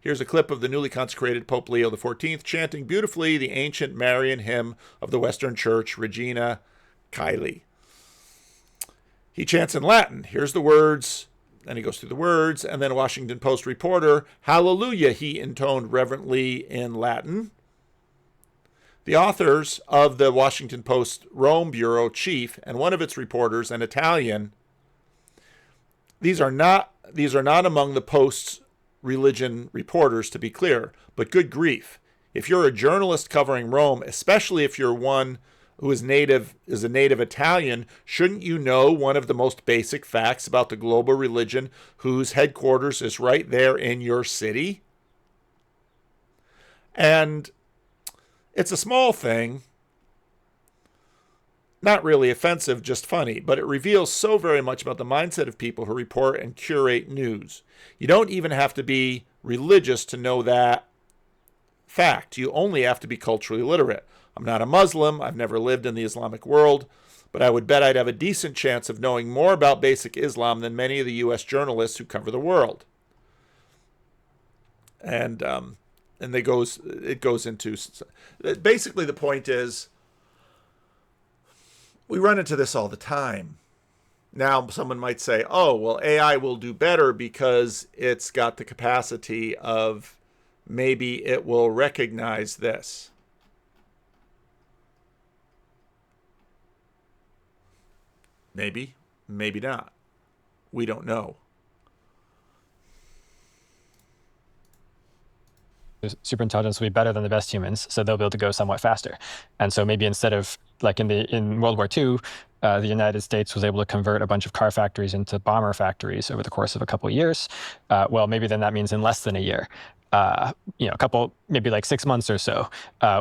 S1: Here's a clip of the newly consecrated Pope Leo XIV chanting beautifully the ancient Marian hymn of the Western Church, Regina Caeli. He chants in Latin. Here's the words, and he goes through the words, and then a Washington Post reporter, hallelujah, he intoned reverently in Latin. The authors of the Washington Post Rome bureau chief and one of its reporters, an Italian, these are not among the Post's religion reporters, to be clear, but good grief. If you're a journalist covering Rome, especially if you're one who is a native Italian, shouldn't you know one of the most basic facts about the global religion whose headquarters is right there in your city? And it's a small thing, not really offensive, just funny, but it reveals so very much about the mindset of people who report and curate news. You don't even have to be religious to know that fact. You only have to be culturally literate. I'm not a Muslim. I've never lived in the Islamic world, but I would bet I'd have a decent chance of knowing more about basic Islam than many of the U.S. journalists who cover the world. And it goes into... Basically, the point is, we run into this all the time. Now, someone might say, oh, well, AI will do better because it's got the capacity of maybe it will recognize this. Maybe, maybe not. We don't know.
S3: Superintelligence will be better than the best humans, so they'll be able to go somewhat faster. And so maybe instead of, like in World War II, the United States was able to convert a bunch of car factories into bomber factories over the course of a couple of years. Well, maybe then that means in less than a year, maybe like 6 months or so,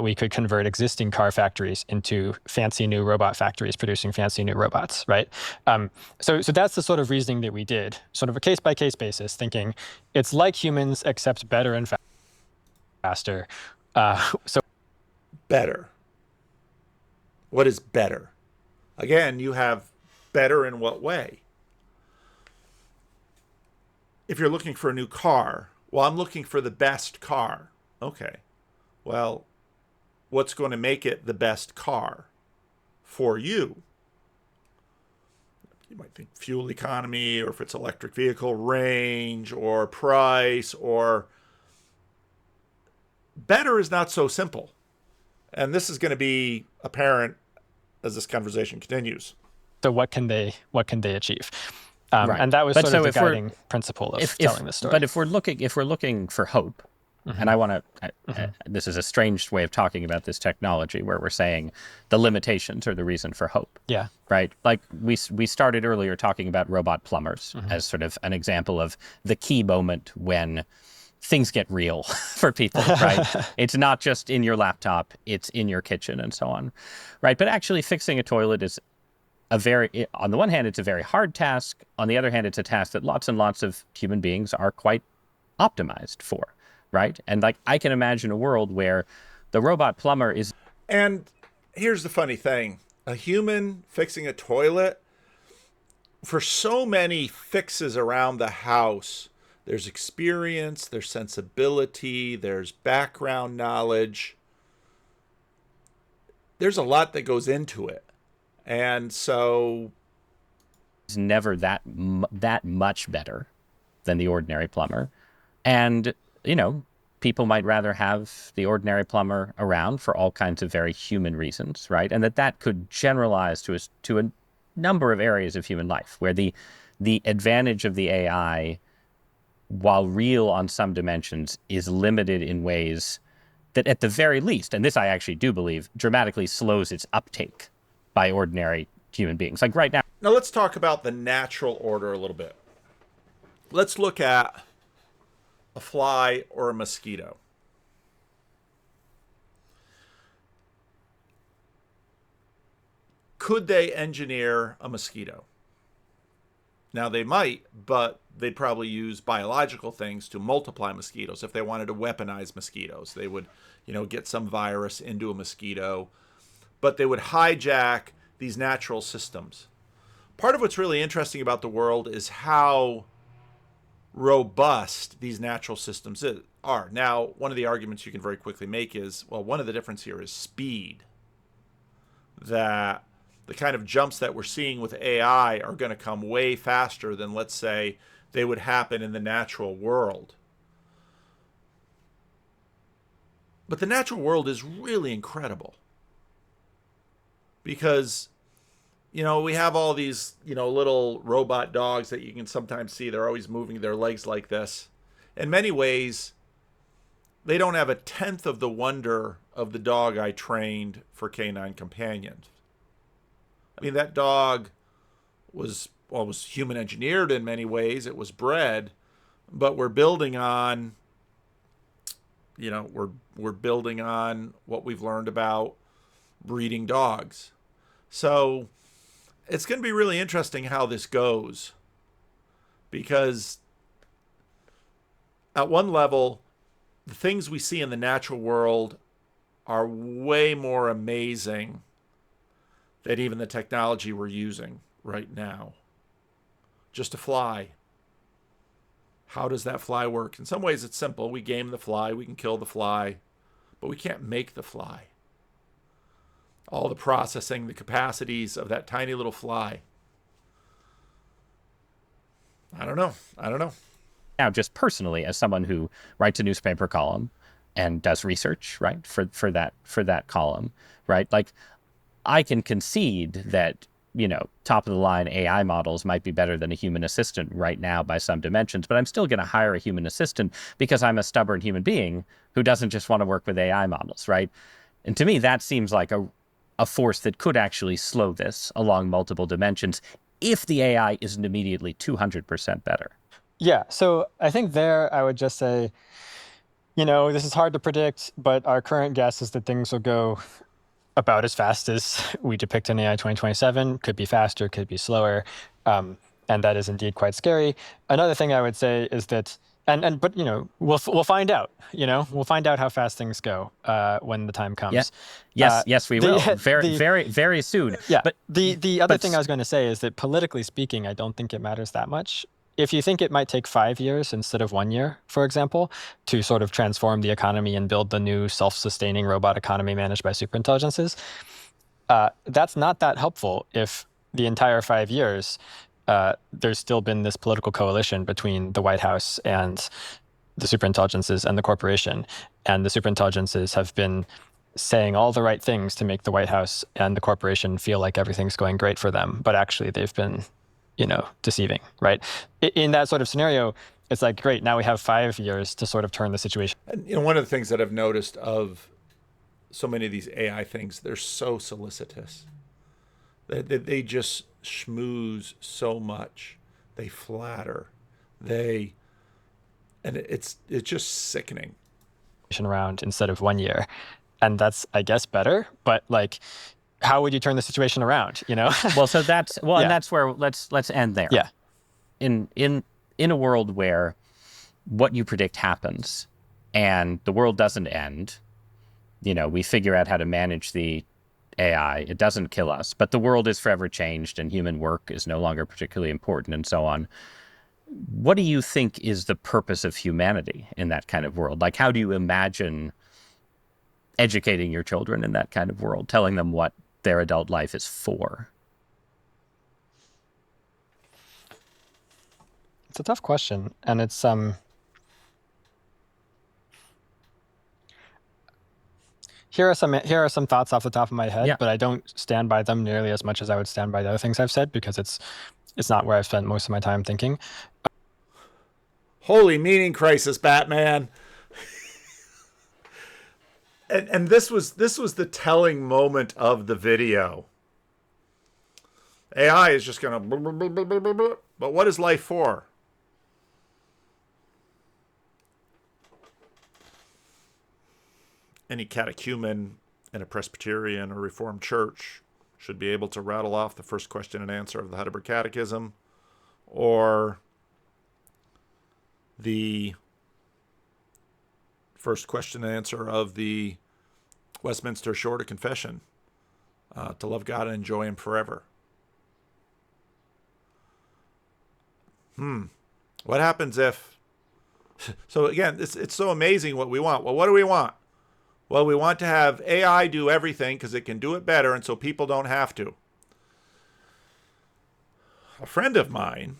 S3: we could convert existing car factories into fancy new robot factories producing fancy new robots, right? So that's the sort of reasoning that we did, sort of a case-by-case basis, thinking it's like humans except better and faster.
S1: Better. What is better? Again, you have better in what way? If you're looking for a new car, well, I'm looking for the best car. Okay. Well, what's going to make it the best car for you? You might think fuel economy, or if it's electric vehicle, range, or price, or... Better is not so simple. And this is going to be apparent as this conversation continues.
S3: So what can they achieve?
S2: Right.
S3: And that was sort of the guiding principle of telling this story.
S2: But if we're looking for hope, and I want to, this is a strange way of talking about this technology where we're saying the limitations are the reason for hope.
S3: Yeah.
S2: Right. Like we started earlier talking about robot plumbers as sort of an example of the key moment when things get real for people, right? It's not just in your laptop, it's in your kitchen and so on, right? But actually fixing a toilet is on the one hand, it's a very hard task. On the other hand, it's a task that lots and lots of human beings are quite optimized for, right? And like, I can imagine a world where the robot plumber is.
S1: And here's the funny thing. A human fixing a toilet, for so many fixes around the house, there's experience, there's sensibility, there's background knowledge. There's a lot that goes into it. And so
S2: Is never that much better than the ordinary plumber. And, people might rather have the ordinary plumber around for all kinds of very human reasons, right? And that could generalize to a number of areas of human life where the advantage of the AI, while real on some dimensions, is limited in ways that at the very least, and this I actually do believe, dramatically slows its uptake by ordinary human beings. Like right now.
S1: Now let's talk about the natural order a little bit. Let's look at a fly or a mosquito. Could they engineer a mosquito? Now they might, but they'd probably use biological things to multiply mosquitoes. If they wanted to weaponize mosquitoes, they would, get some virus into a mosquito, but they would hijack these natural systems. Part of what's really interesting about the world is how robust these natural systems are. Now, one of the arguments you can very quickly make is, well, one of the difference here is speed. That the kind of jumps that we're seeing with AI are going to come way faster than, let's say, they would happen in the natural world. But the natural world is really incredible. Because, we have all these, little robot dogs that you can sometimes see. They're always moving their legs like this. In many ways, they don't have a tenth of the wonder of the dog I trained for canine companions. I mean, that dog was human engineered in many ways. It was bred, but we're building on, we're building on what we've learned about breeding dogs. So it's going to be really interesting how this goes, because at one level, the things we see in the natural world are way more amazing than even the technology we're using right now. Just a fly. How does that fly work? In some ways it's simple. We game the fly, we can kill the fly, but we can't make the fly. All the processing, the capacities of that tiny little fly. I don't know.
S2: Now, just personally, as someone who writes a newspaper column and does research, right, for that column, right, like, I can concede that, top of the line AI models might be better than a human assistant right now by some dimensions, but I'm still going to hire a human assistant because I'm a stubborn human being who doesn't just want to work with AI models, right? And to me, that seems like a force that could actually slow this along multiple dimensions if the AI isn't immediately 200% better.
S3: Yeah, so I think there I would just say, this is hard to predict, but our current guess is that things will go about as fast as we depict in AI 2027. Could be faster, could be slower, and that is indeed quite scary. Another thing I would say is that, but we'll find out. We'll find out how fast things go when the time comes.
S2: Yes, we will. Very, very soon.
S3: Yeah. But the other thing I was going to say is that politically speaking, I don't think it matters that much. If you think it might take 5 years instead of 1 year, for example, to sort of transform the economy and build the new self-sustaining robot economy managed by superintelligences, that's not that helpful if the entire 5 years there's still been this political coalition between the White House and the superintelligences and the corporation. And the superintelligences have been saying all the right things to make the White House and the corporation feel like everything's going great for them. But actually, they've been deceiving, right? In that sort of scenario, it's like, great, now we have 5 years to sort of turn the situation.
S1: And one of the things that I've noticed of so many of these AI things, they're so solicitous. They just schmooze so much. They flatter. They And it's just sickening.
S3: Around instead of 1 year. And that's, I guess, better. But like, how would you turn the situation around? You know?
S2: Well, so that's well,
S3: Yeah.
S2: and that's where let's end there.
S3: Yeah.
S2: In a world where what you predict happens and the world doesn't end, you know, we figure out how to manage the AI. It doesn't kill us, but the world is forever changed and human work is no longer particularly important and so on. What do you think is the purpose of humanity in that kind of world? Like, how do you imagine educating your children in that kind of world, telling them what their adult life is for?
S3: It's a tough question. And it's, here are some thoughts off the top of my head,
S2: Yeah.
S3: but I don't stand by them nearly as much as I would stand by the other things I've said, because it's not where I've spent most of my time thinking.
S1: Holy meaning crisis, Batman. And this was the telling moment of the video. AI is just gonna but what is life for? Any catechumen in a Presbyterian or Reformed church should be able to rattle off the first question and answer of the Heidelberg Catechism, or the first question and answer of the Westminster Shorter Confession, to love God and enjoy Him forever. What happens if... So again, it's so amazing what we want. Well, what do we want? Well, we want to have AI do everything because it can do it better, and so people don't have to. A friend of mine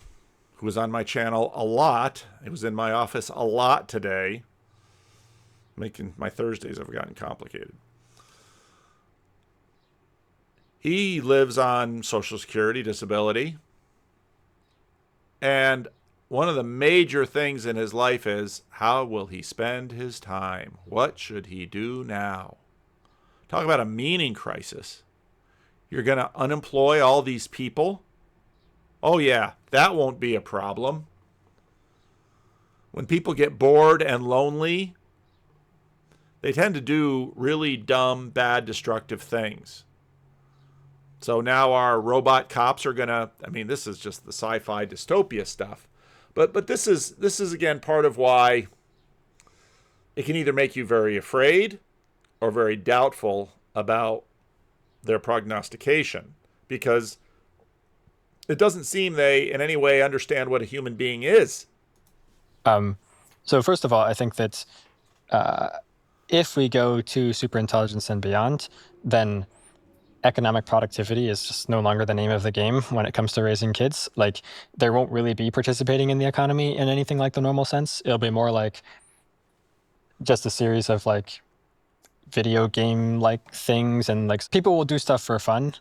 S1: who was on my channel a lot, he was in my office a lot today, making my Thursdays have gotten complicated. He lives on Social Security disability, and one of the major things in his life is, how will he spend his time? What should he do now? Talk about a meaning crisis. You're going to unemploy all these people? Oh yeah, that won't be a problem. When people get bored and lonely, they tend to do really dumb, bad, destructive things. So now our robot cops are going to, I mean, this is just the sci-fi dystopia stuff. But this is again part of why it can either make you very afraid or very doubtful about their prognostication, because it doesn't seem they in any way understand what a human being is.
S3: So first of all, I think that if we go to superintelligence and beyond, then economic productivity is just no longer the name of the game when it comes to raising kids. Like, there won't really be participating in the economy in anything like the normal sense. It'll be more like just a series of like video game like things, and like people will do stuff for fun.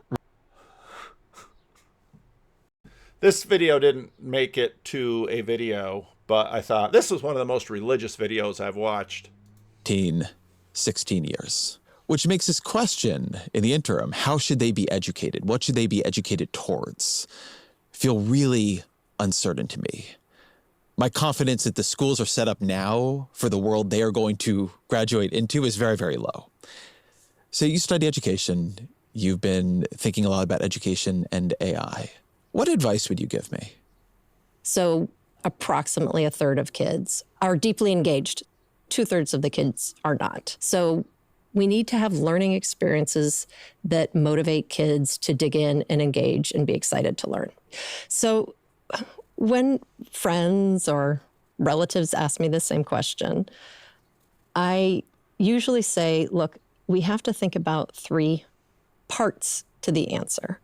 S1: This video didn't make it to a video, but I thought this was one of the most religious videos I've watched.
S4: 16 years. Which makes this question in the interim, how should they be educated? What should they be educated towards? Feel really uncertain to me. My confidence that the schools are set up now for the world they are going to graduate into is very, very low. So you study education. You've been thinking a lot about education and AI. What advice would you give me?
S5: So approximately a third of kids are deeply engaged. 2/3 of the kids are not. So we need to have learning experiences that motivate kids to dig in and engage and be excited to learn. So when friends or relatives ask me the same question, I usually say, look, we have to think about 3 parts to the answer.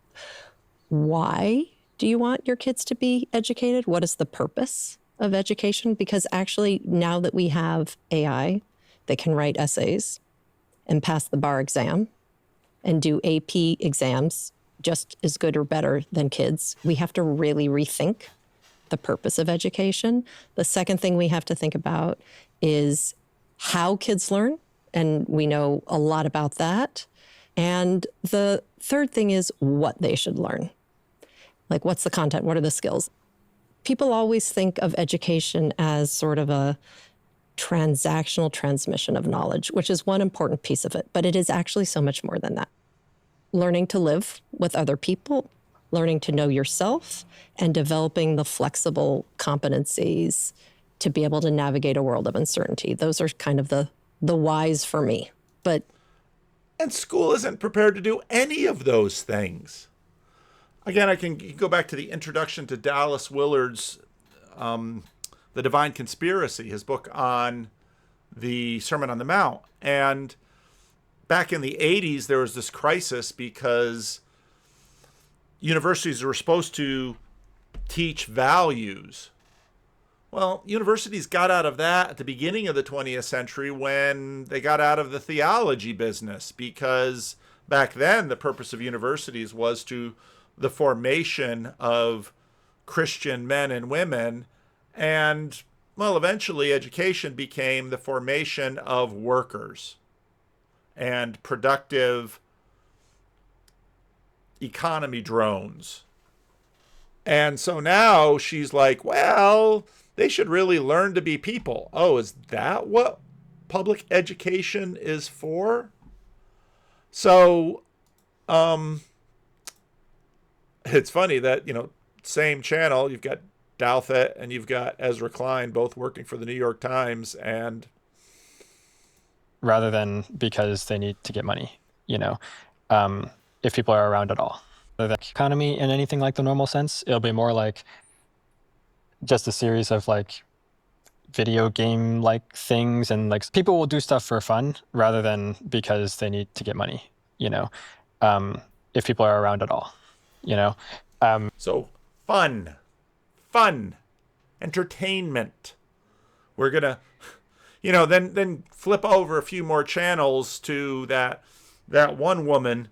S5: Why do you want your kids to be educated? What is the purpose of education? Because actually, now that we have AI, they can write essays and pass the bar exam and do AP exams just as good or better than kids. We have to really rethink the purpose of education. The second thing we have to think about is how kids learn, and we know a lot about that. And the third thing is what they should learn. Like, what's the content? What are the skills? People always think of education as sort of a transactional transmission of knowledge, which is one important piece of it, but it is actually so much more than that. Learning to live with other people, learning to know yourself, and developing the flexible competencies to be able to navigate a world of uncertainty. Those are kind of the whys for me. But
S1: And school isn't prepared to do any of those things. Again, I can go back to the introduction to Dallas Willard's The Divine Conspiracy, his book on the Sermon on the Mount. And back in the 80s, there was this crisis because universities were supposed to teach values. Well, universities got out of that at the beginning of the 20th century when they got out of the theology business, because back then the purpose of universities was to the formation of Christian men and women. And, well, eventually education became the formation of workers and productive economy drones. And so now she's like, well, they should really learn to be people. Oh, is that what public education is for? So, it's funny that, same channel, you've got Douthat and you've got Ezra Klein, both working for the New York Times, and
S3: rather than because they need to get money, if people are around at all. The economy in anything like the normal sense, it'll be more like just a series of like video game like things, and like people will do stuff for fun rather than because they need to get money, if people are around at all,
S1: so fun, entertainment. We're gonna, then flip over a few more channels to that one woman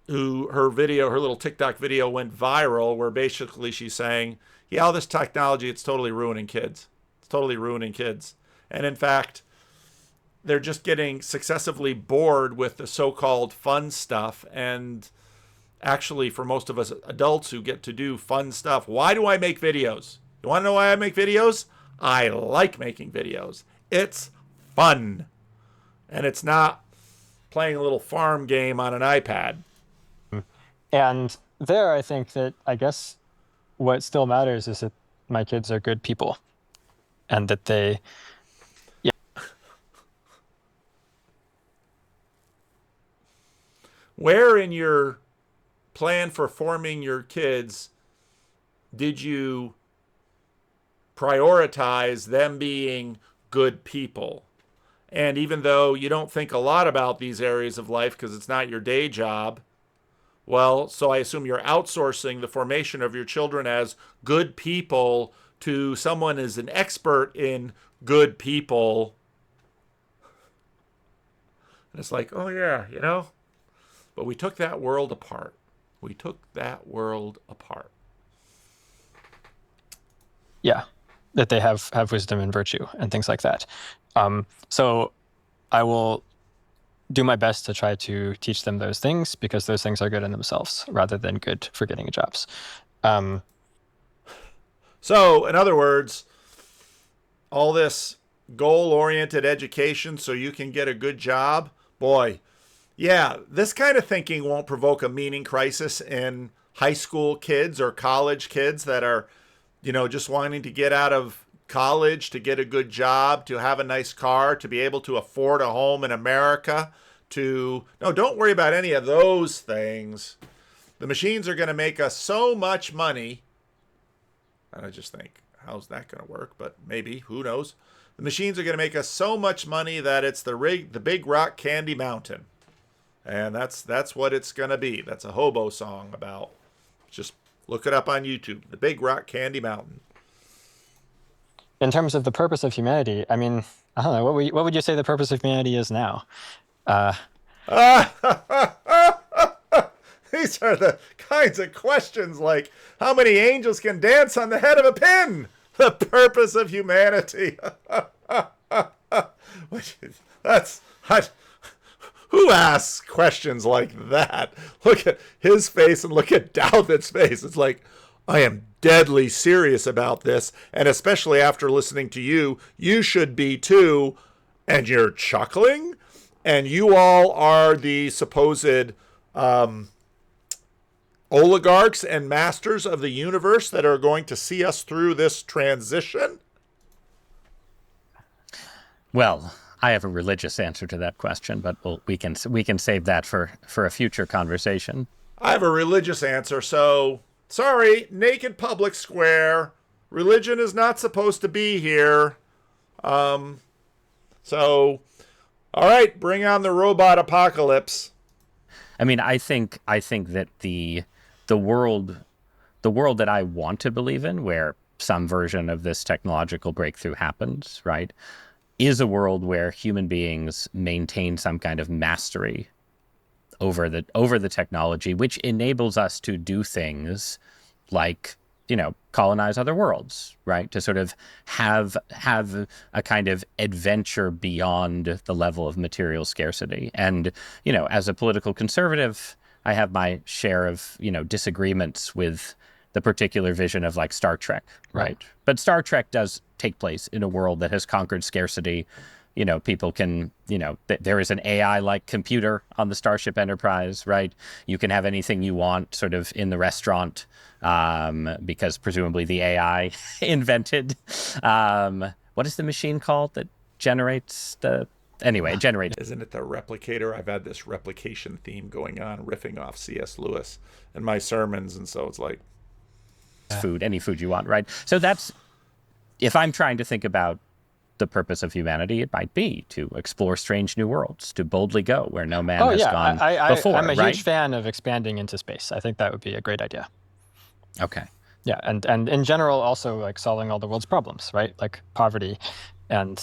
S1: who her little TikTok video went viral, where basically she's saying, yeah, all this technology, it's totally ruining kids. It's totally ruining kids. And in fact, they're just getting successively bored with the so-called fun stuff. And actually, for most of us adults who get to do fun stuff, why do I make videos? You want to know why I make videos? I like making videos. It's fun. And it's not playing a little farm game on an iPad.
S3: And there, I think that, I guess, what still matters is that my kids are good people, and that they,
S1: Where in your plan for forming your kids did you prioritize them being good people? And even though you don't think a lot about these areas of life because it's not your day job, well, so I assume you're outsourcing the formation of your children as good people to someone who's an expert in good people. And it's like, oh yeah, But we took that world apart.
S3: Yeah, that they have wisdom and virtue and things like that. So I will do my best to try to teach them those things, because those things are good in themselves rather than good for getting jobs.
S1: So, in other words, all this goal-oriented education so you can get a good job, boy, yeah, this kind of thinking won't provoke a meaning crisis in high school kids or college kids that are, just wanting to get out of college, to get a good job, to have a nice car, to be able to afford a home in America, no, don't worry about any of those things. The machines are going to make us so much money. And I just think, how's that going to work? But maybe, who knows? The machines are going to make us so much money that it's the Big Rock Candy Mountain. And that's what it's going to be. That's a hobo song about. Just look it up on YouTube. The Big Rock Candy Mountain.
S3: In terms of the purpose of humanity, I mean, I don't know, what would you say the purpose of humanity is now?
S1: These are the kinds of questions like, how many angels can dance on the head of a pin? The purpose of humanity. Who asks questions like that? Look at his face and look at Douthat's face. It's like, I am deadly serious about this, and especially after listening to you, you should be too. And you're chuckling? And you all are the supposed oligarchs and masters of the universe that are going to see us through this transition?
S2: Well, I have a religious answer to that question, but we can save that for a future conversation.
S1: I have a religious answer, so sorry, naked public square. Religion is not supposed to be here. So, all right, bring on the robot apocalypse.
S2: I mean, I think that the world that I want to believe in, where some version of this technological breakthrough happens, right, is a world where human beings maintain some kind of mastery over the technology, which enables us to do things like, colonize other worlds, right? To sort of have a kind of adventure beyond the level of material scarcity. And, as a political conservative, I have my share of, disagreements with the particular vision of like Star Trek, right? But Star Trek does take place in a world that has conquered scarcity. People can, there is an AI-like computer on the Starship Enterprise, right? You can have anything you want sort of in the restaurant, because presumably the AI invented, what is the machine called that generates generates.
S1: Isn't it the replicator? I've had this replication theme going on, riffing off C.S. Lewis in my sermons, and so it's like
S2: food, any food you want, right? So that's, if I'm trying to think about the purpose of humanity, it might be to explore strange new worlds, to boldly go where no man has gone before.
S3: I'm a
S2: right?
S3: huge fan of expanding into space. I think that would be a great idea.
S2: Okay.
S3: Yeah, and in general, also like solving all the world's problems, right? Like poverty, and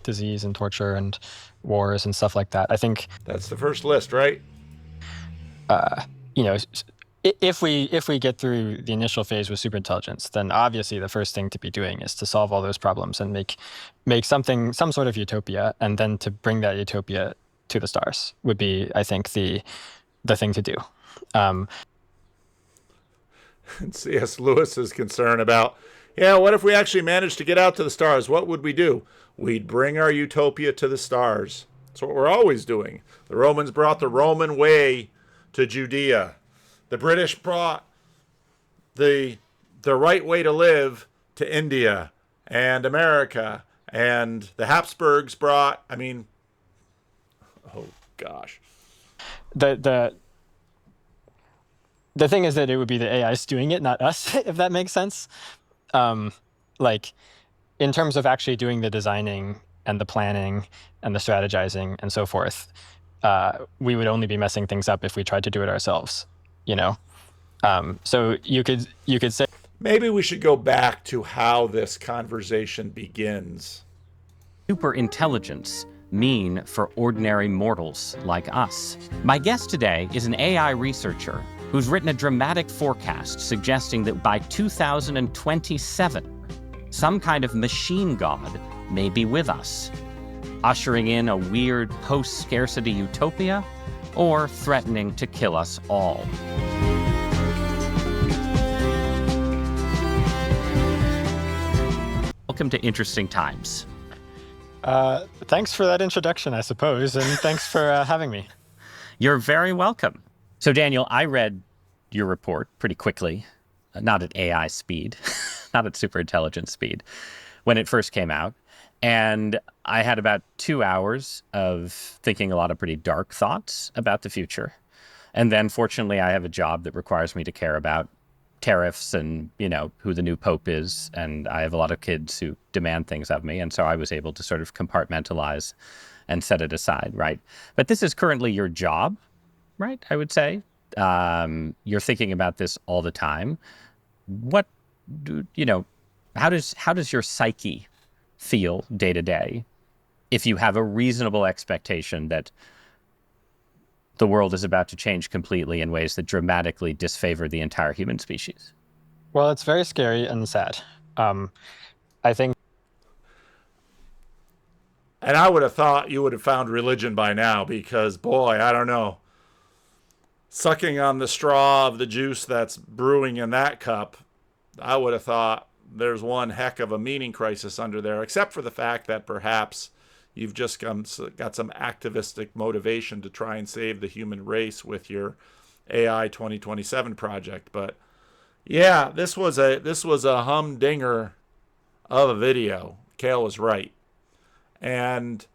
S3: disease and torture and wars and stuff like that. I think
S1: that's the first list, right?
S3: If we get through the initial phase with superintelligence, then obviously the first thing to be doing is to solve all those problems and make some sort of utopia, and then to bring that utopia to the stars would be, I think, the thing to do.
S1: And C.S. Lewis is concerned about, what if we actually managed to get out to the stars? What would we do? We'd bring our utopia to the stars. That's what we're always doing. The Romans brought the Roman way to Judea. The British brought the right way to live to India and America. And the Habsburgs brought, oh gosh.
S3: The thing is that it would be the AIs doing it, not us, if that makes sense. Like, in terms of actually doing the designing and the planning and the strategizing and so forth, we would only be messing things up if we tried to do it ourselves. So you could say
S1: maybe we should go back to how this conversation begins.
S2: Superintelligence mean for ordinary mortals like us? My guest today is an AI researcher who's written a dramatic forecast suggesting that by 2027, some kind of machine god may be with us, ushering in a weird post-scarcity utopia, or threatening to kill us all. Welcome to Interesting Times.
S3: Thanks for that introduction, I suppose, and thanks for having me.
S2: You're very welcome. So, Daniel, I read your report pretty quickly, not at AI speed, not at superintelligence speed, when it first came out. And I had about 2 hours of thinking a lot of pretty dark thoughts about the future. And then, fortunately, I have a job that requires me to care about tariffs and, who the new pope is. And I have a lot of kids who demand things of me. And so I was able to sort of compartmentalize and set it aside, right? But this is currently your job, right? I would say. You're thinking about this all the time. How does your psyche feel day to day if you have a reasonable expectation that the world is about to change completely in ways that dramatically disfavor the entire human species?
S3: Well, it's very scary and sad. I think.
S1: And I would have thought you would have found religion by now because, boy, I don't know. sucking on the straw of the juice that's brewing in that cup, I would have thought there's one heck of a meaning crisis under there, except for the fact that perhaps you've just got some activistic motivation to try and save the human race with your AI 2027 project. But yeah, this was a humdinger of a video. Kale was right. And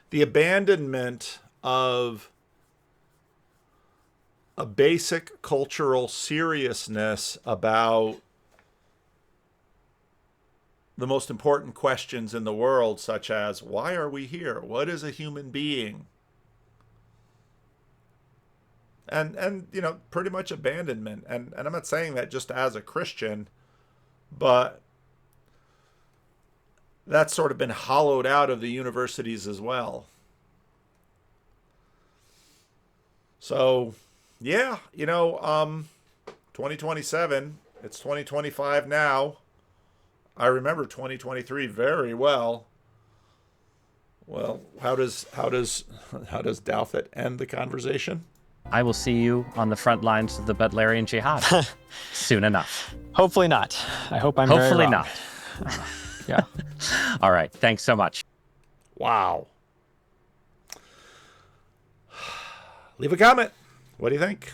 S1: the abandonment of a basic cultural seriousness about the most important questions in the world, such as, why are we here? What is a human being? And you know, pretty much abandonment. And I'm not saying that just as a Christian, but that's sort of been hollowed out of the universities as well. So, yeah, you know, 2027, it's 2025 now. I remember 2023 very well. Well, how does Douthat end the conversation?
S2: I will see you on the front lines of the Butlerian Jihad soon enough.
S3: Hopefully not. I hope I'm
S2: Hopefully
S3: very wrong.
S2: not.
S3: Yeah.
S2: All right. Thanks so much.
S1: Wow. Leave a comment. What do you think?